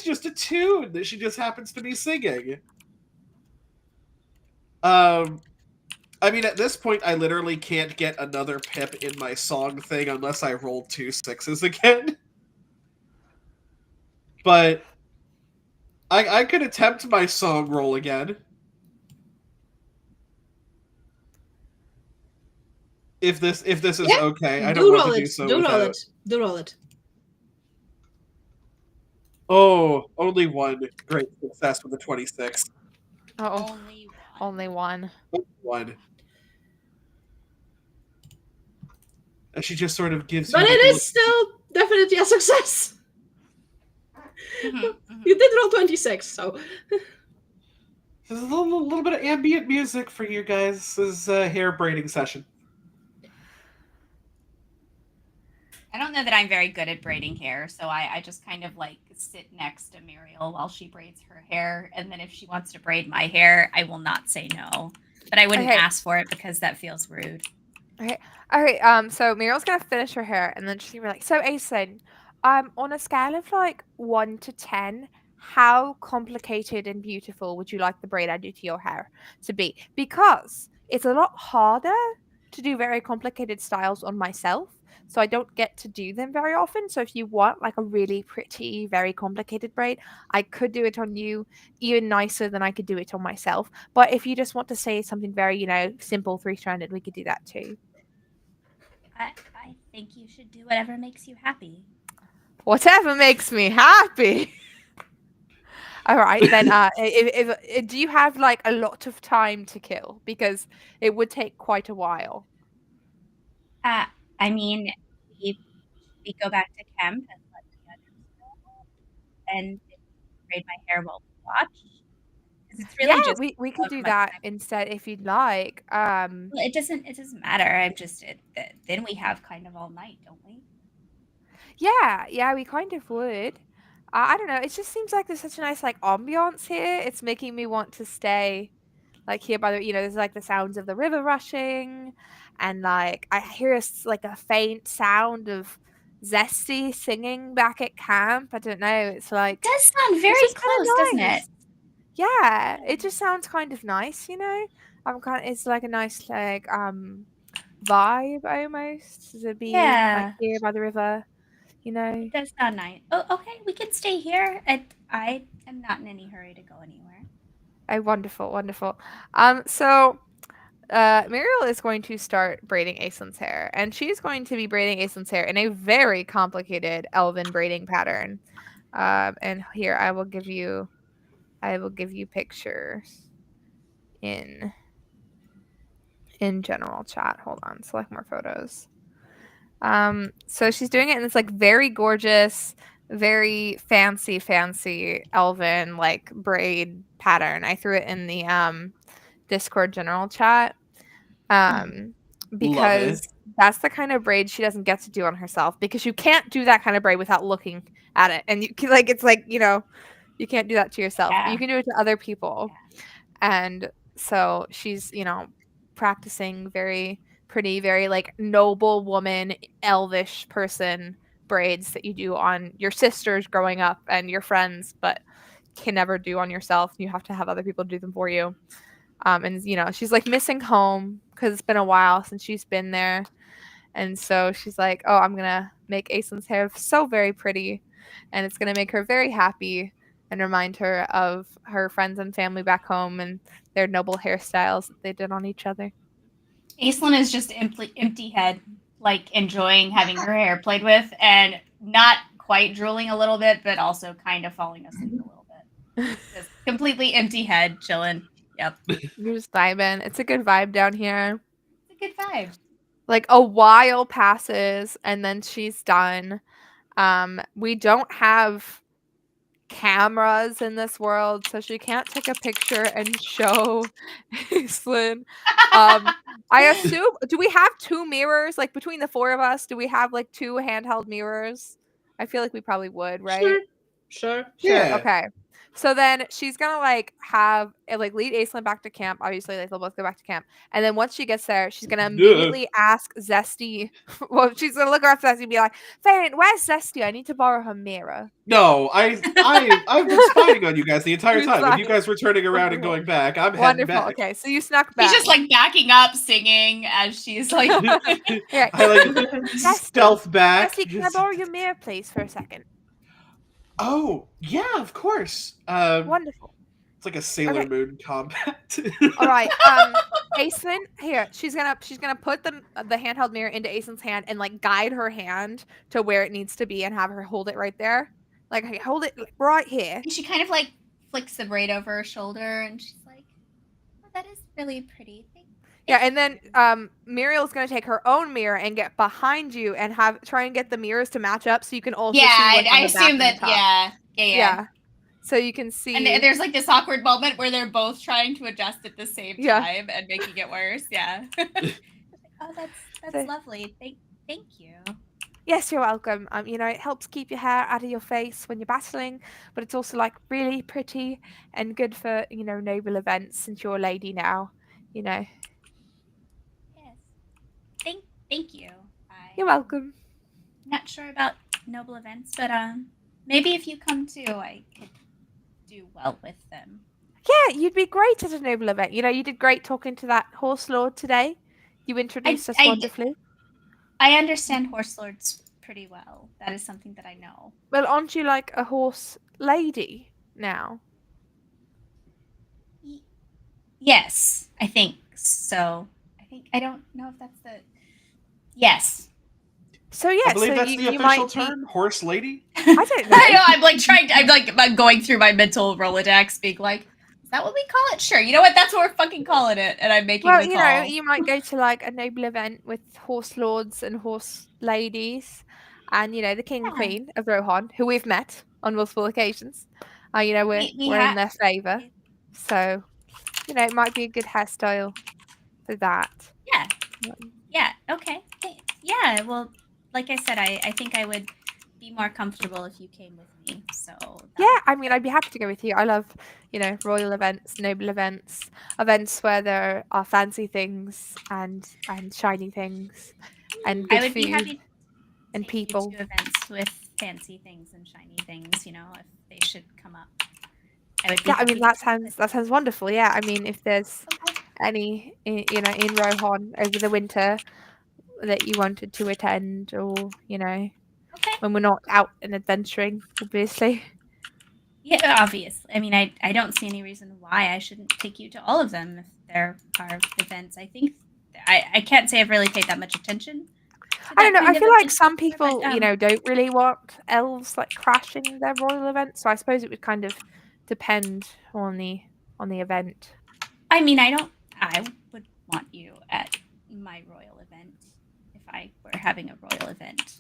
just a tune that she just happens to be singing. I mean, at this point, I literally can't get another pip in my song thing unless I roll 2 6s again. But I could attempt my song roll again. If this is okay, I don't want to do so without. Do roll it. Oh, only one great success with a 26. Oh, Only one. only one. One. And she just sort of gives But you. it is still definitely a success. Mhm. You did roll 26, so. There's a little bit of ambient music for you guys. This is a hair braiding session. I don't know that I'm very good at braiding hair, so I just kind of like sit next to Muriel while she braids her hair, and then if she wants to braid my hair, I will not say no. But I wouldn't Okay. ask for it because that feels rude. All right. So Muriel's gonna finish her hair, and then she's gonna be like, "So, Aislinn, on a scale of like 1 to 10, how complicated and beautiful would you like the braid I do to your hair to be? Because it's a lot harder to do very complicated styles on myself, so I don't get to do them very often. So if you want like a really pretty, very complicated braid, I could do it on you even nicer than I could do it on myself. But if you just want to say something very, simple, 3-stranded, we could do that too." I think you should do whatever makes you happy. Whatever makes me happy. All right, then. If do you have like a lot of time to kill? Because it would take quite a while. I mean, we go back to camp and let the others know, and braid my hair while we watch. Because it's really Yeah, just we could about do my that time. instead if you'd like. Well, it doesn't matter. I'm just then we have kind of all night, don't we? Yeah, we kind of would. I don't know. It just seems like there's such a nice like ambiance here. It's making me want to stay like here by the there's like the sounds of the river rushing, and like I hear like a faint sound of Zesty singing back at camp. I don't know. It's like It does sound very it's just close, kinda doesn't it? nice. Yeah, it just sounds kind of nice, it's like a nice like vibe almost to be like Yeah. here by the river. you know. It does sound nice. Oh, okay. We can stay here. I am not in any hurry to go anywhere. Oh, wonderful, wonderful. So Muriel is going to start braiding Aislin's hair, and she's going to be braiding Aislin's hair in a very complicated elven braiding pattern. And here I will give you pictures in general chat. Hold on, select more photos. So she's doing it in this like very gorgeous, very fancy elven like braid pattern. I threw it in the Discord general chat. Because that's the kind of braid she doesn't get to do on herself, because you can't do that kind of braid without looking at it. And you like, it's like, you know, you can't do that to yourself. Yeah. You can do it to other people. And so she's, you know, practicing very pretty, very like noble woman, elvish person braids that you do on your sisters growing up and your friends, but can never do on yourself. You have to have other people do them for you. And you know, she's like missing home because it's been a while since she's been there. And so she's like, oh, I'm gonna make Aislin's hair so very pretty, and it's gonna make her very happy and remind her of her friends and family back home and their noble hairstyles that they did on each other. Aislinn is just empty head, like enjoying having her hair played with, and not quite drooling a little bit, but also kind of falling asleep a little bit. Just completely empty head, chilling. Yep. You're just vibing. It's a good vibe down here. It's a good vibe. Like a while passes and then she's done. We don't have cameras in this world, so she can't take a picture and show Aislinn. I assume, do we have 2 mirrors? Like between the 4 of us, do we have like 2 handheld mirrors? I feel like we probably would, right? Sure. Yeah. Okay. So then she's gonna like have like lead Aislinn back to camp. Obviously, like they'll both go back to camp. And then once she gets there, she's gonna immediately ask Zesty. Well, she's gonna look around Zesty and be like, "Farron, where's Zesty? I need to borrow her mirror." No, I've been spying on you guys the entire You're time. If you spying. guys were turning around and going back, I'm heading Wonderful. back. Okay, so you snuck back. She's just like backing up, singing as she's like. Yeah. I like stealth back. Zesty, can I borrow your mirror, please, for a second? Oh, yeah, of course. Wonderful. It's like a Sailor Moon combat. All right, Aislinn, here. She's gonna put the handheld mirror into Aislinn's hand and like guide her hand to where it needs to be and have her hold it right there. Like, hey, hold it right here. She kind of like flicks the braid over her shoulder, and she's like, oh, "That is really pretty." Yeah, and then Muriel's gonna take her own mirror and get behind you and try and get the mirrors to match up so you can also see what's on I the back assume and the that. top. Yeah. So you can see. And there's like this awkward moment where they're both trying to adjust at the same time and making it worse. Yeah. Oh, that's lovely. Thank you. Yes, you're welcome. You know, it helps keep your hair out of your face when you're battling, but it's also like really pretty and good for, you know, noble events since you're a lady now, you know. Yes. Thank you. You're welcome. Not sure about noble events, but maybe if you come too, I could do well with them. Yeah, you'd be great at a noble event. You know, you did great talking to that horse lord today. You introduced us wonderfully. I understand horse lords pretty well. That is something that I know. Well, aren't you like a horse lady now? Yes, I think so. I don't know if that's the. Yes. So yeah, I believe so that's the official term, horse lady. I don't know. I know. I'm going through my mental Rolodex, being like, is that what we call it? Sure. You know what? That's what we're fucking calling it, and I'm making the call. Well, you know, you might go to like a noble event with horse lords and horse ladies, and you know the king and queen of Rohan, who we've met on multiple occasions. You know, we're in their favor, so you know it might be a good hairstyle for that. Yeah. Yeah. Okay. Yeah. Well, like I said, I think I would be more comfortable if you came with me. So yeah, I mean, I'd be happy to go with you. I love, you know, royal events, noble events, events where there are fancy things and shiny things, and good I would food be happy and people. to events with fancy things and shiny things. You know, if they should come up, I would. Yeah, I mean that sounds wonderful. Yeah, I mean if there's any, you know, in Rohan over the winter that you wanted to attend, or you know, Okay. when we're not out and adventuring, obviously. Yeah, obviously. I mean, I don't see any reason why I shouldn't take you to all of them if there are events. I think I can't say I've really paid that much attention to I don't that know. I kind of feel like event some before, people, but, don't really want elves like crashing their royal event. So I suppose it would kind of depend on the event. I mean, I would want you at my royal event if I were having a royal event.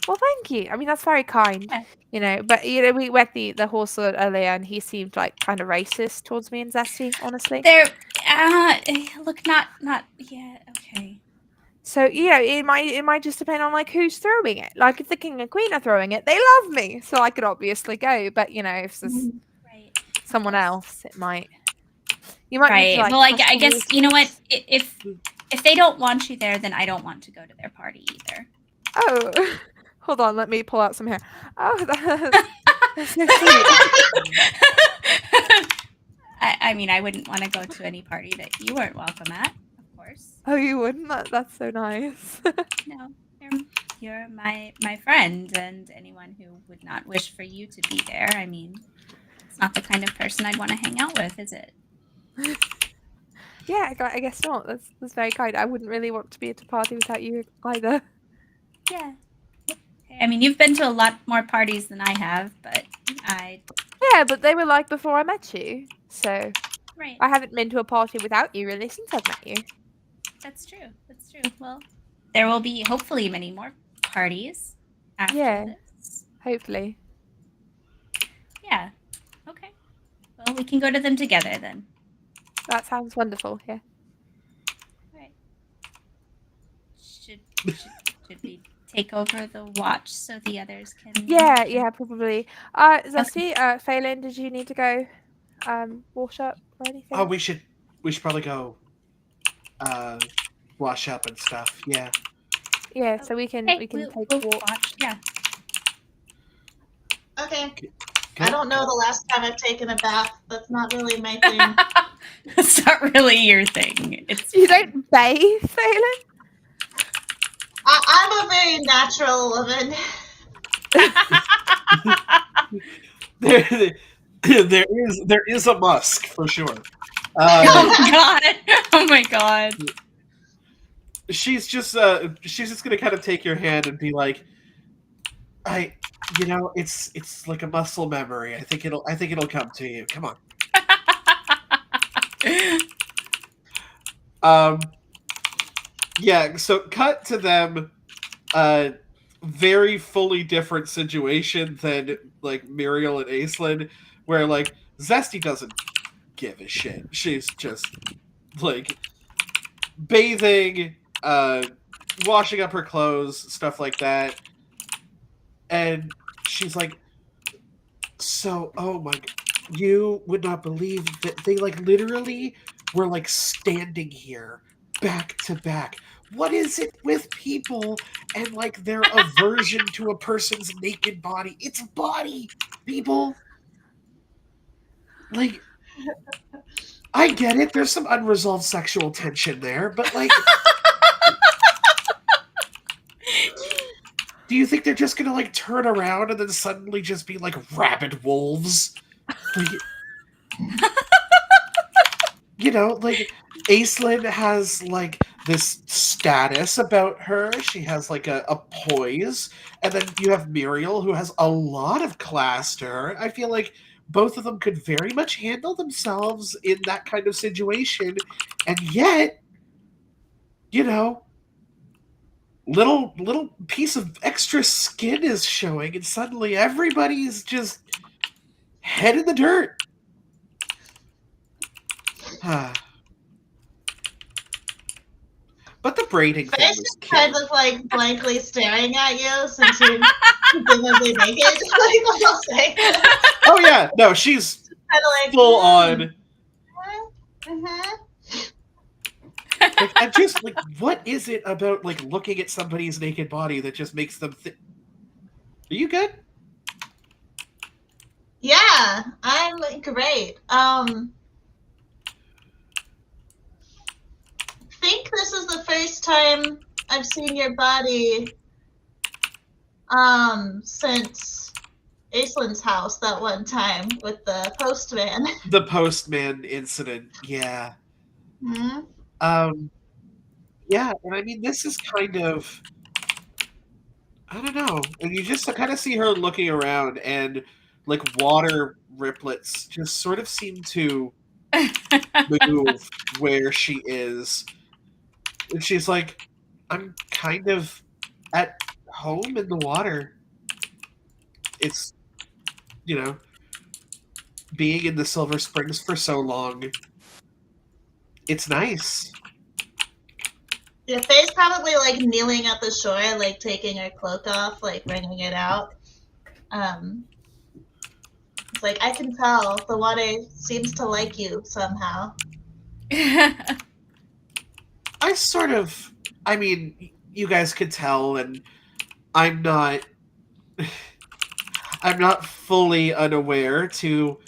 Well, thank you. I mean, that's very kind, Yeah. But we met the horse lord earlier, and he seemed like kind of racist towards me and Zesty, honestly. There, look, not, yeah, okay. So it might just depend on like who's throwing it. Like if the king and queen are throwing it, they love me, so I could obviously go. But if there's Right. someone else, it might. You might need to Right. like. Well, I cross the guess you know what? horses. If they don't want you there, then I don't want to go to their party either. Oh, hold on. Let me pull out some hair. Oh, that's so sweet. I mean, I wouldn't want to go to any party that you weren't welcome at, of course. Oh, you wouldn't? That's so nice. No, you're my friend, and anyone who would not wish for you to be there. I mean, it's not the kind of person I'd want to hang out with, is it? Yeah, I guess not. That's very kind. I wouldn't really want to be at a party without you either. Yeah. I mean, you've been to a lot more parties than I have, but Yeah, but they were like before I met you, so right. I haven't been to a party without you really since I've met you. That's true. That's true. Well, there will be hopefully many more parties after this. Hopefully. Yeah. Okay. Well, we can go to them together then. That sounds wonderful. Yeah. All right. Should we take over the watch so the others can? Yeah, probably. Zesty, Phelan, did you need to go wash up or anything? Oh, we should probably go wash up and stuff. Yeah. Yeah, so we can take a walk. Watch. Yeah. Okay. Good. I don't know the last time I've taken a bath. That's not really my thing. That's not really your thing. It's You don't bathe, Phelan? I'm a very natural woman. there is a musk for sure. Oh god! Oh my god! She's just gonna kind of take your hand and be like, it's like a muscle memory. I think it'll come to you. Come on. Yeah. So cut to them. Very fully different situation than like Muriel and Aislinn, where like Zesty doesn't give a shit. She's just like bathing, washing up her clothes, stuff like that. And she's like, so, oh my, you would not believe that they like literally were like standing here back to back. What is it with people and like their aversion to a person's naked body? It's body, people. Like, I get it. There's some unresolved sexual tension there, but like, do you think they're just gonna like turn around and then suddenly just be like rabid wolves? Like, like Aislinn has like this status about her. She has like a poise. And then you have Muriel, who has a lot of class to her. I feel like both of them could very much handle themselves in that kind of situation. And yet, little piece of extra skin is showing, and suddenly everybody's just head in the dirt. But the braiding thing was just kind of like blankly staring at you since you're presumably naked. Like what I'll say. Oh yeah, no, she's kind of like full on. Like, I just like, what is it about like looking at somebody's naked body that just makes them think? Are you good? Yeah, I'm great. I think this is the first time I've seen your body Since Aislin's house that one time with the postman. The postman incident, yeah. Hmm? Yeah, and I mean, this is kind of, I don't know, and you just kind of see her looking around, and like water riplets just sort of seem to move where she is. And she's like, I'm kind of at home in the water. It's, being in the Silver Springs for so long, it's nice. Yeah, Faye's probably like kneeling at the shore, like taking her cloak off, like wringing it out. It's like, I can tell the water seems to like you somehow. I mean, you guys could tell, and I'm not fully unaware to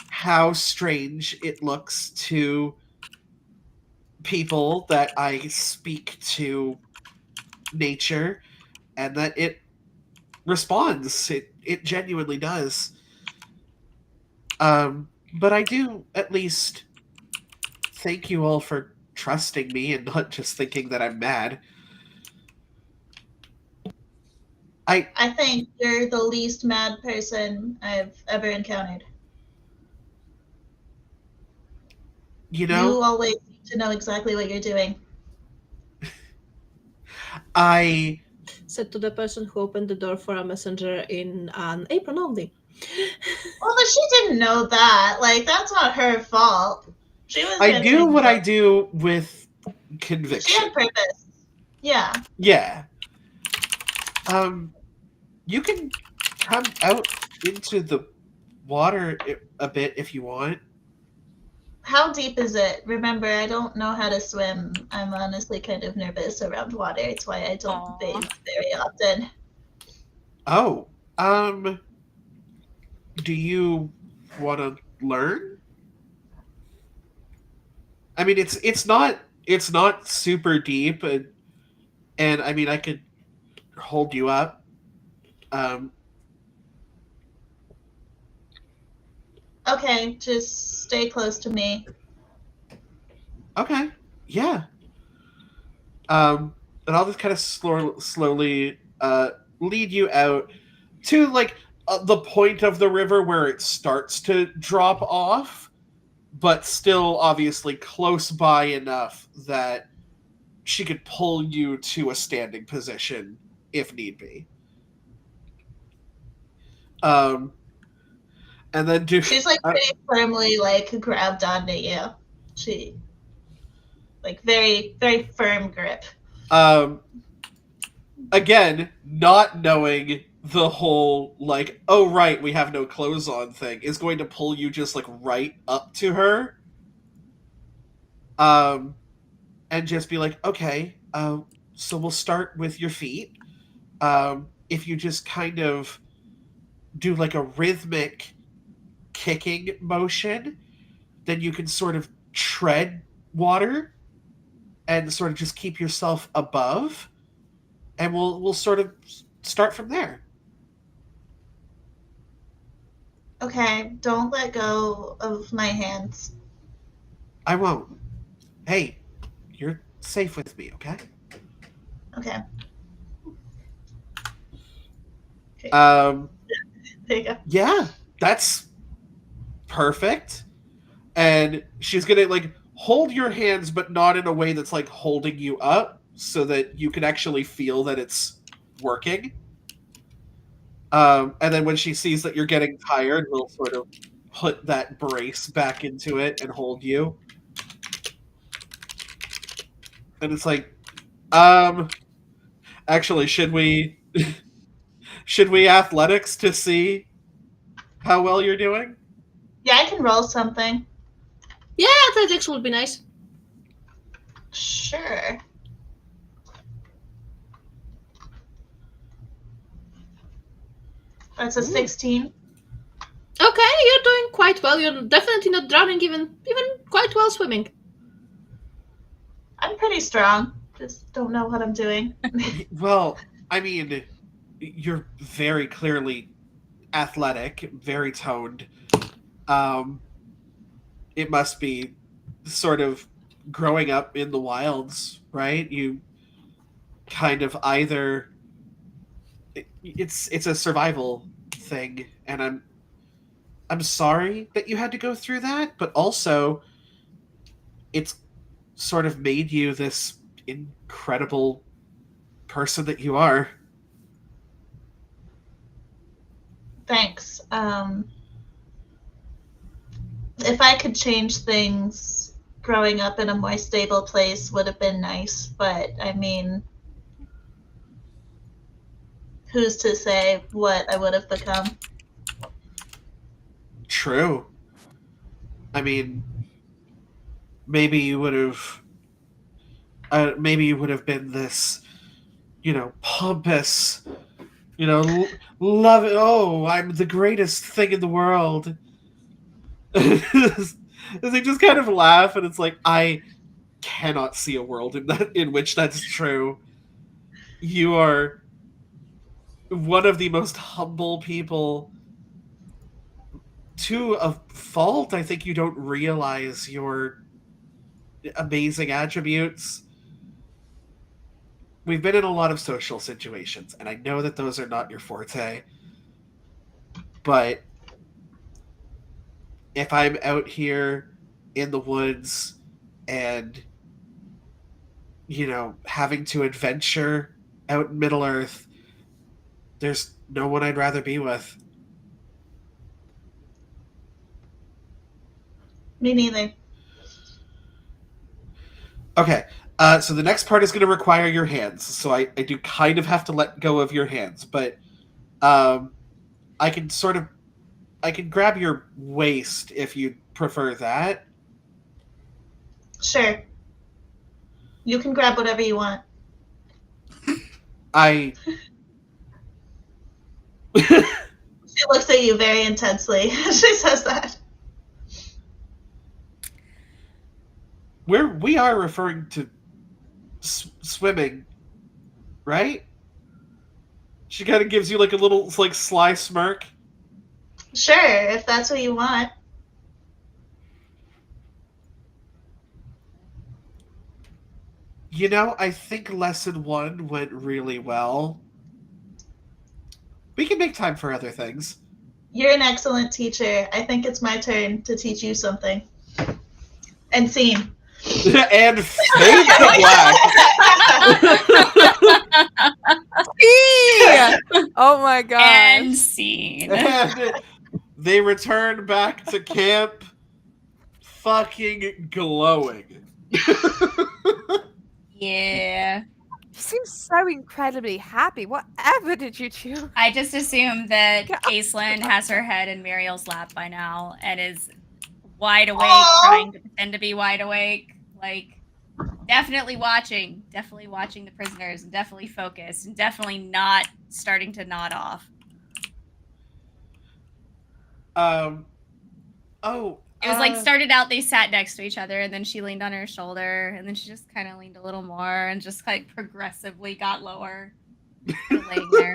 how strange it looks to people that I speak to nature, and that it responds. It genuinely does. But I do at least thank you all for trusting me and not just thinking that I'm mad. I think you're the least mad person I've ever encountered. You You always seem to know exactly what you're doing. I said to the person who opened the door for a messenger in an apron only. Well, but she didn't know that. Like, that's not her fault. She was. I do what I do with conviction. She had purpose. Yeah. Yeah. You can come out into the water a bit if you want. How deep is it? Remember, I don't know how to swim. I'm honestly kind of nervous around water. It's why I don't bathe very often. Oh, do you want to learn? I mean, it's not super deep, and I mean, I could hold you up. Okay, just stay close to me. Okay, yeah. And I'll just kind of slowly lead you out to like the point of the river where it starts to drop off, but still obviously close by enough that she could pull you to a standing position if need be. And then she's like pretty firmly like grabbed onto you. She like very, very firm grip. Again, not knowing the whole like, oh right, we have no clothes on thing is going to pull you just like right up to her. And just be like, okay, so we'll start with your feet. If you just kind of do like a rhythmic kicking motion, then you can sort of tread water and sort of just keep yourself above, and we'll sort of start from there. Okay, don't let go of my hands. I won't. Hey, you're safe with me, okay? Okay. There you go. Yeah, that's perfect. And she's gonna like hold your hands, but not in a way that's like holding you up, so that you can actually feel that it's working. And then when she sees that you're getting tired, we'll sort of put that brace back into it and hold you. And it's like, actually, should we athletics to see how well you're doing? Yeah, I can roll something. Yeah, athletics would be nice. Sure. That's a 16. Okay, you're doing quite well. You're definitely not drowning, even quite well swimming. I'm pretty strong. Just don't know what I'm doing. Well, I mean, you're very clearly athletic, very toned. It must be sort of growing up in the wilds, right? You kind of either it's a survival thing, and I'm sorry that you had to go through that, but also it's sort of made you this incredible person that you are. Thanks. If I could change things, growing up in a more stable place would have been nice, but I mean, who's to say what I would have become? True. I mean, maybe you would have been this, pompous, love it. Oh, I'm the greatest thing in the world. They just kind of laugh, and it's like, I cannot see a world in which that's true. You are one of the most humble people. To a fault, I think you don't realize your amazing attributes. We've been in a lot of social situations, and I know that those are not your forte. But if I'm out here in the woods and, having to adventure out in Middle Earth, there's no one I'd rather be with. Me neither. Okay, so the next part is going to require your hands. So I do kind of have to let go of your hands, but I can grab your waist if you prefer that. Sure. You can grab whatever you want. She looks at you very intensely. She says that. We are referring to swimming, right? She kind of gives you like a little sly smirk. Sure, if that's what you want. I think lesson 1 went really well. We can make time for other things. You're an excellent teacher. I think it's my turn to teach you something. And scene. And fade to black. Oh my god. And scene. And they return back to camp fucking glowing. Yeah. You seem so incredibly happy. Whatever did you choose? I just assume that Aislinn has her head in Muriel's lap by now and is wide awake, trying to pretend to be wide awake. Definitely watching the prisoners, and definitely focused, and definitely not starting to nod off. It was started out, they sat next to each other, and then she leaned on her shoulder, and then she just kind of leaned a little more, and just progressively got lower. Laying there.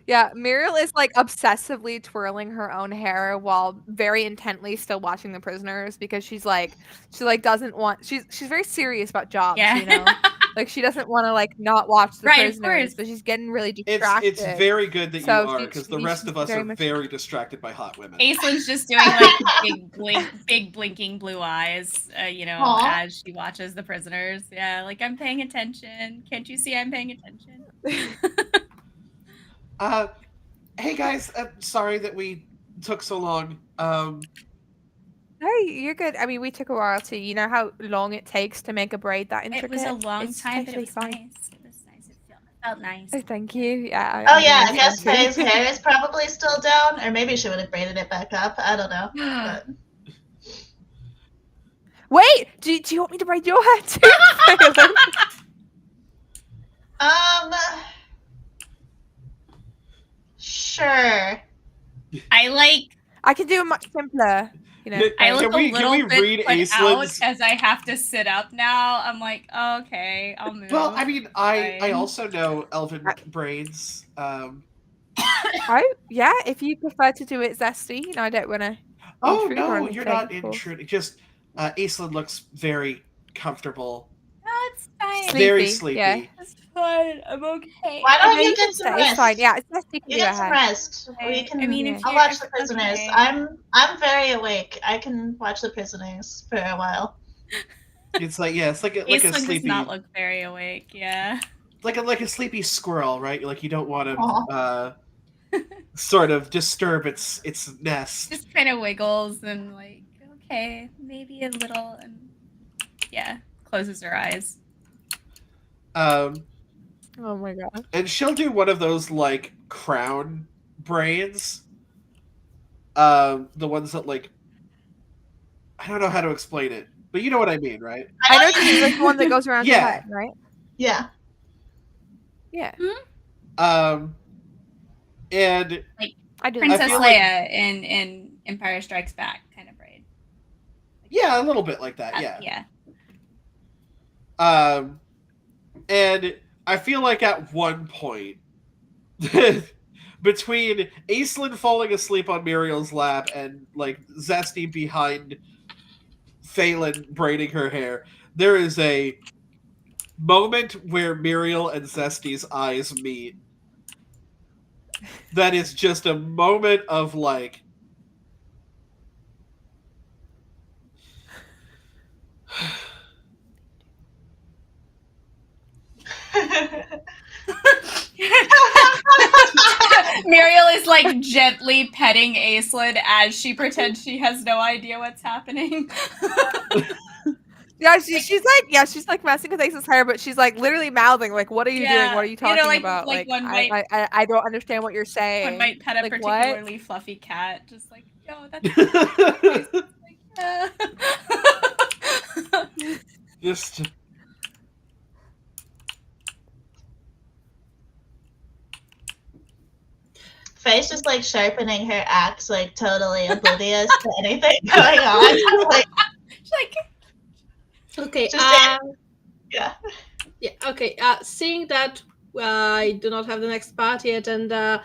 Yeah, Muriel is obsessively twirling her own hair while very intently still watching the prisoners, because she doesn't want, she's very serious about jobs, Yeah. she doesn't want to not watch the Right, of prisoners, course. but she's getting really distracted. It's very good that you are, because the rest of us very are much- very distracted by hot women. Aislinn's just doing big blinking blue eyes, Aw. as she watches the prisoners. Yeah, I'm paying attention. Can't you see I'm paying attention? Hey guys, sorry that we took so long. Hey, you're good. I mean, we took a while too. You know how long it takes to make a braid that intricate? It was a long It's time, but it totally was fine. nice. It was nice. It felt nice. Oh, thank you. Yeah. Oh yeah, I mean, guess thank you. Faye's hair is probably still down, or maybe she would have braided it back up. I don't know. But... Wait, do you want me to braid your hair too? Phelan? Sure. I can do it much simpler. I look Can we a little bit read put out Aislinn's? as I have to sit up now. I'm like, okay, I'll move. Well, I mean, I Fine. also know elven braids. If you prefer to do it zesty, I don't want to. Oh intrude or no, you're anything, not of course. intruding. Just Aislinn looks very comfortable. No, it's fine. Very Sleepy, sleepy. yeah. It's fine. I'm okay. Why Oh, don't no, you you get can some stay. It's rest? fine. Yeah, it's zesty can You do get it. some rest. We Okay. can. I mean, if I'll you're watch the prisoners. okay. I'm very awake. I can watch the prisoners for a while. It's like it's like a Aislinn does sleepy, not look very awake. Yeah. like a sleepy squirrel, right? Like you don't want Aw. to sort of disturb its nest. Just kind of wiggles and like, okay, maybe a little, and yeah, closes her eyes. Um, Oh my god. and she'll do one of those like crown braids. The ones that like I don't know how to explain it, but you know what I mean, right? I know she's like the one that goes around your Yeah. head, right? Yeah. Yeah. And I do. Princess feel like- Leia in Empire Strikes Back kind of braid. yeah, a little bit like that, yeah. Yeah. And I feel like at one point, between Aislinn falling asleep on Muriel's lap and like Zesty behind Phelan braiding her hair, there is a moment where Muriel and Zesty's eyes meet. That is just a moment of like. Muriel is like gently petting Aislinn as she pretends she has no idea what's happening. Yeah, she's like messing with Ace's hair, but she's like literally mouthing, like, "What are you doing? What are you talking like, about? like one I don't understand what you're saying." One might pet a Like, particularly fluffy cat, just like, yo, that's like, yeah. Just. Faye's just like sharpening her axe, like totally oblivious to anything going on. Like, She's like, Okay. Just yeah. Yeah. Okay. Seeing that I do not have the next part yet, and I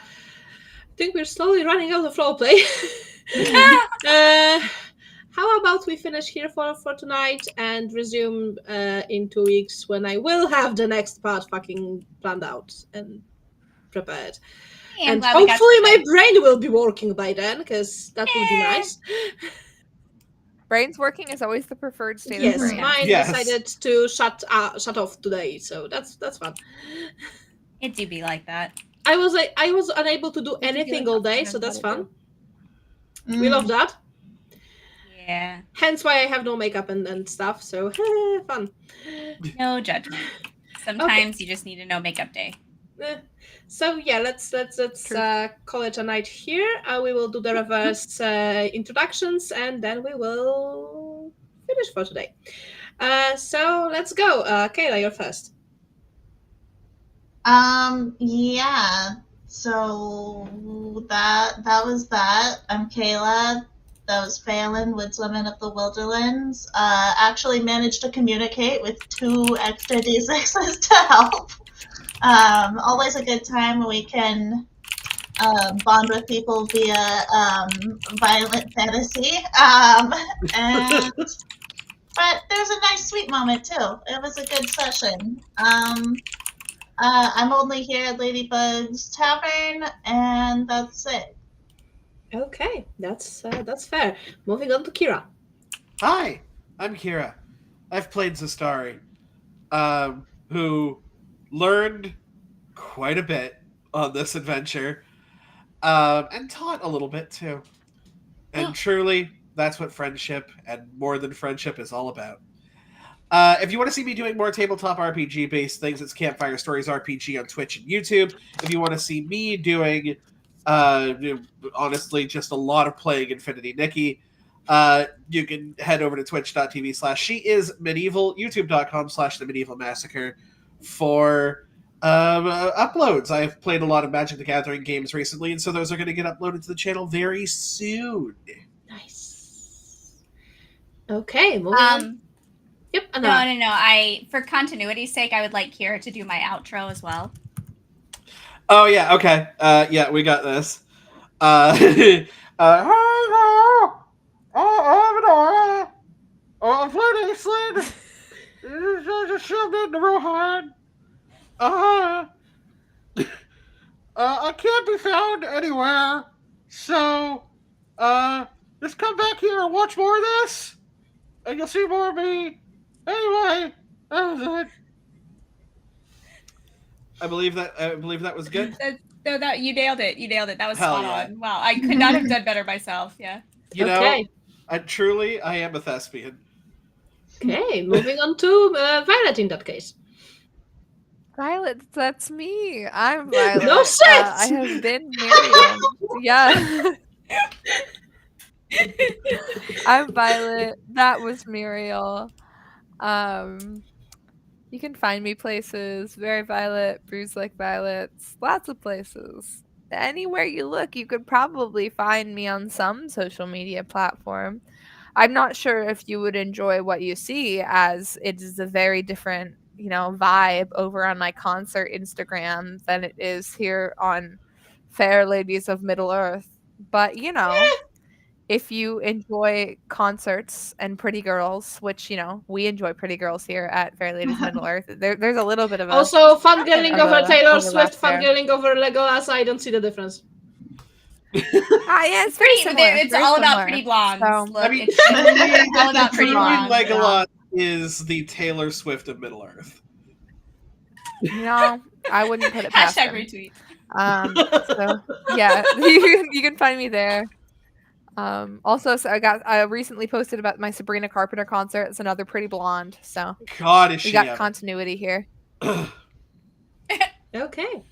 think we're slowly running out of roleplay. How about we finish here for tonight and resume in 2 weeks when I will have the next part fucking planned out and prepared. hey, I'm And glad we got hopefully my something. brain will be working by then, because that would be Yeah. nice. Brains working is always the preferred state Yes, of brain. mine Yes. decided to shut off today, so that's fun. It do be like that. I was unable to do Did you do anything like all that day, for so that's everybody fun. We love that. Yeah. Hence why I have no makeup and stuff. So fun. No judgment. Sometimes you just need a no makeup day. So yeah, let's call it a night here. We will do the reverse introductions, and then we will finish for today. So let's go. Kayla, you're first. Yeah. So that was that. I'm Kayla. That was Phelan, Woodswoman of the Wilderlands. Actually managed to communicate with 2 extra D6s to help. Always a good time when we can bond with people via violent fantasy. But there's a nice sweet moment too. It was a good session. I'm only here at LadyBug's Tavern, and that's it. Okay, that's fair. Moving on to Kira. Hi, I'm Kira. I've played Zastari, who learned quite a bit on this adventure, and taught a little bit too. And truly, that's what friendship and more than friendship is all about. If you want to see me doing more tabletop RPG based things, it's Campfire Stories RPG on Twitch and YouTube. If you want to see me doing, honestly, just a lot of playing Infinity Nikki, you can head over to twitch.tv/sheismedieval, youtube.com/the medieval massacre for uploads. I've played a lot of Magic the Gathering games recently, and so those are going to get uploaded to the channel very soon. Nice. Okay, moving on. Yep. No. For continuity's sake, I would like Kira to do my outro as well. Oh yeah, okay. Yeah, we got this. I'm playing Iceland. Just shoved in the Rohan. Uh, I can't be found anywhere. So, just come back here and watch more of this, and you'll see more of me. Anyway, that was it. I believe that was good. No, that you nailed it. You nailed it. That was Hell spot yeah. on. Wow, I could not have done better myself. Yeah. You Okay. know, I am a thespian. Okay, moving on to Violet in that case. Violet, that's me. I'm Violet. No shit! I have been Miriam. Yeah. I'm Violet. That was Muriel. You can find me places. Very Violet, Bruise Like Violets, lots of places. Anywhere you look, you could probably find me on some social media platform. I'm not sure if you would enjoy what you see, as it is a very different, vibe over on my concert Instagram than it is here on Fair Ladies of Middle Earth. But if you enjoy concerts and pretty girls, which we enjoy pretty girls here at Fair Ladies Middle Earth, there's a little bit of a Also, fangirling over Taylor overlap Swift, there. fangirling over Legolas, I don't see the difference. Yeah, it's very similar. It's very all similar. about pretty blondes. So, Look, I mean, it's all about pretty truly blondes. Legolas is the Taylor Swift of Middle Earth. I wouldn't put it past Hashtag him. retweet. So yeah, you can find me there. Also, so I recently posted about my Sabrina Carpenter concert. It's another pretty blonde. So God, is we she got ever. continuity here. Okay.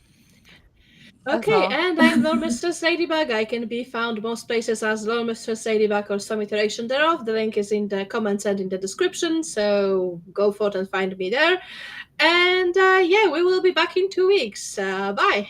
That's Okay, all. and I'm Loremistress LadyBug. I can be found most places as Loremistress LadyBug or some iteration thereof. The link is in the comments and in the description, so go forth and find me there. And yeah, we will be back in 2 weeks. Bye.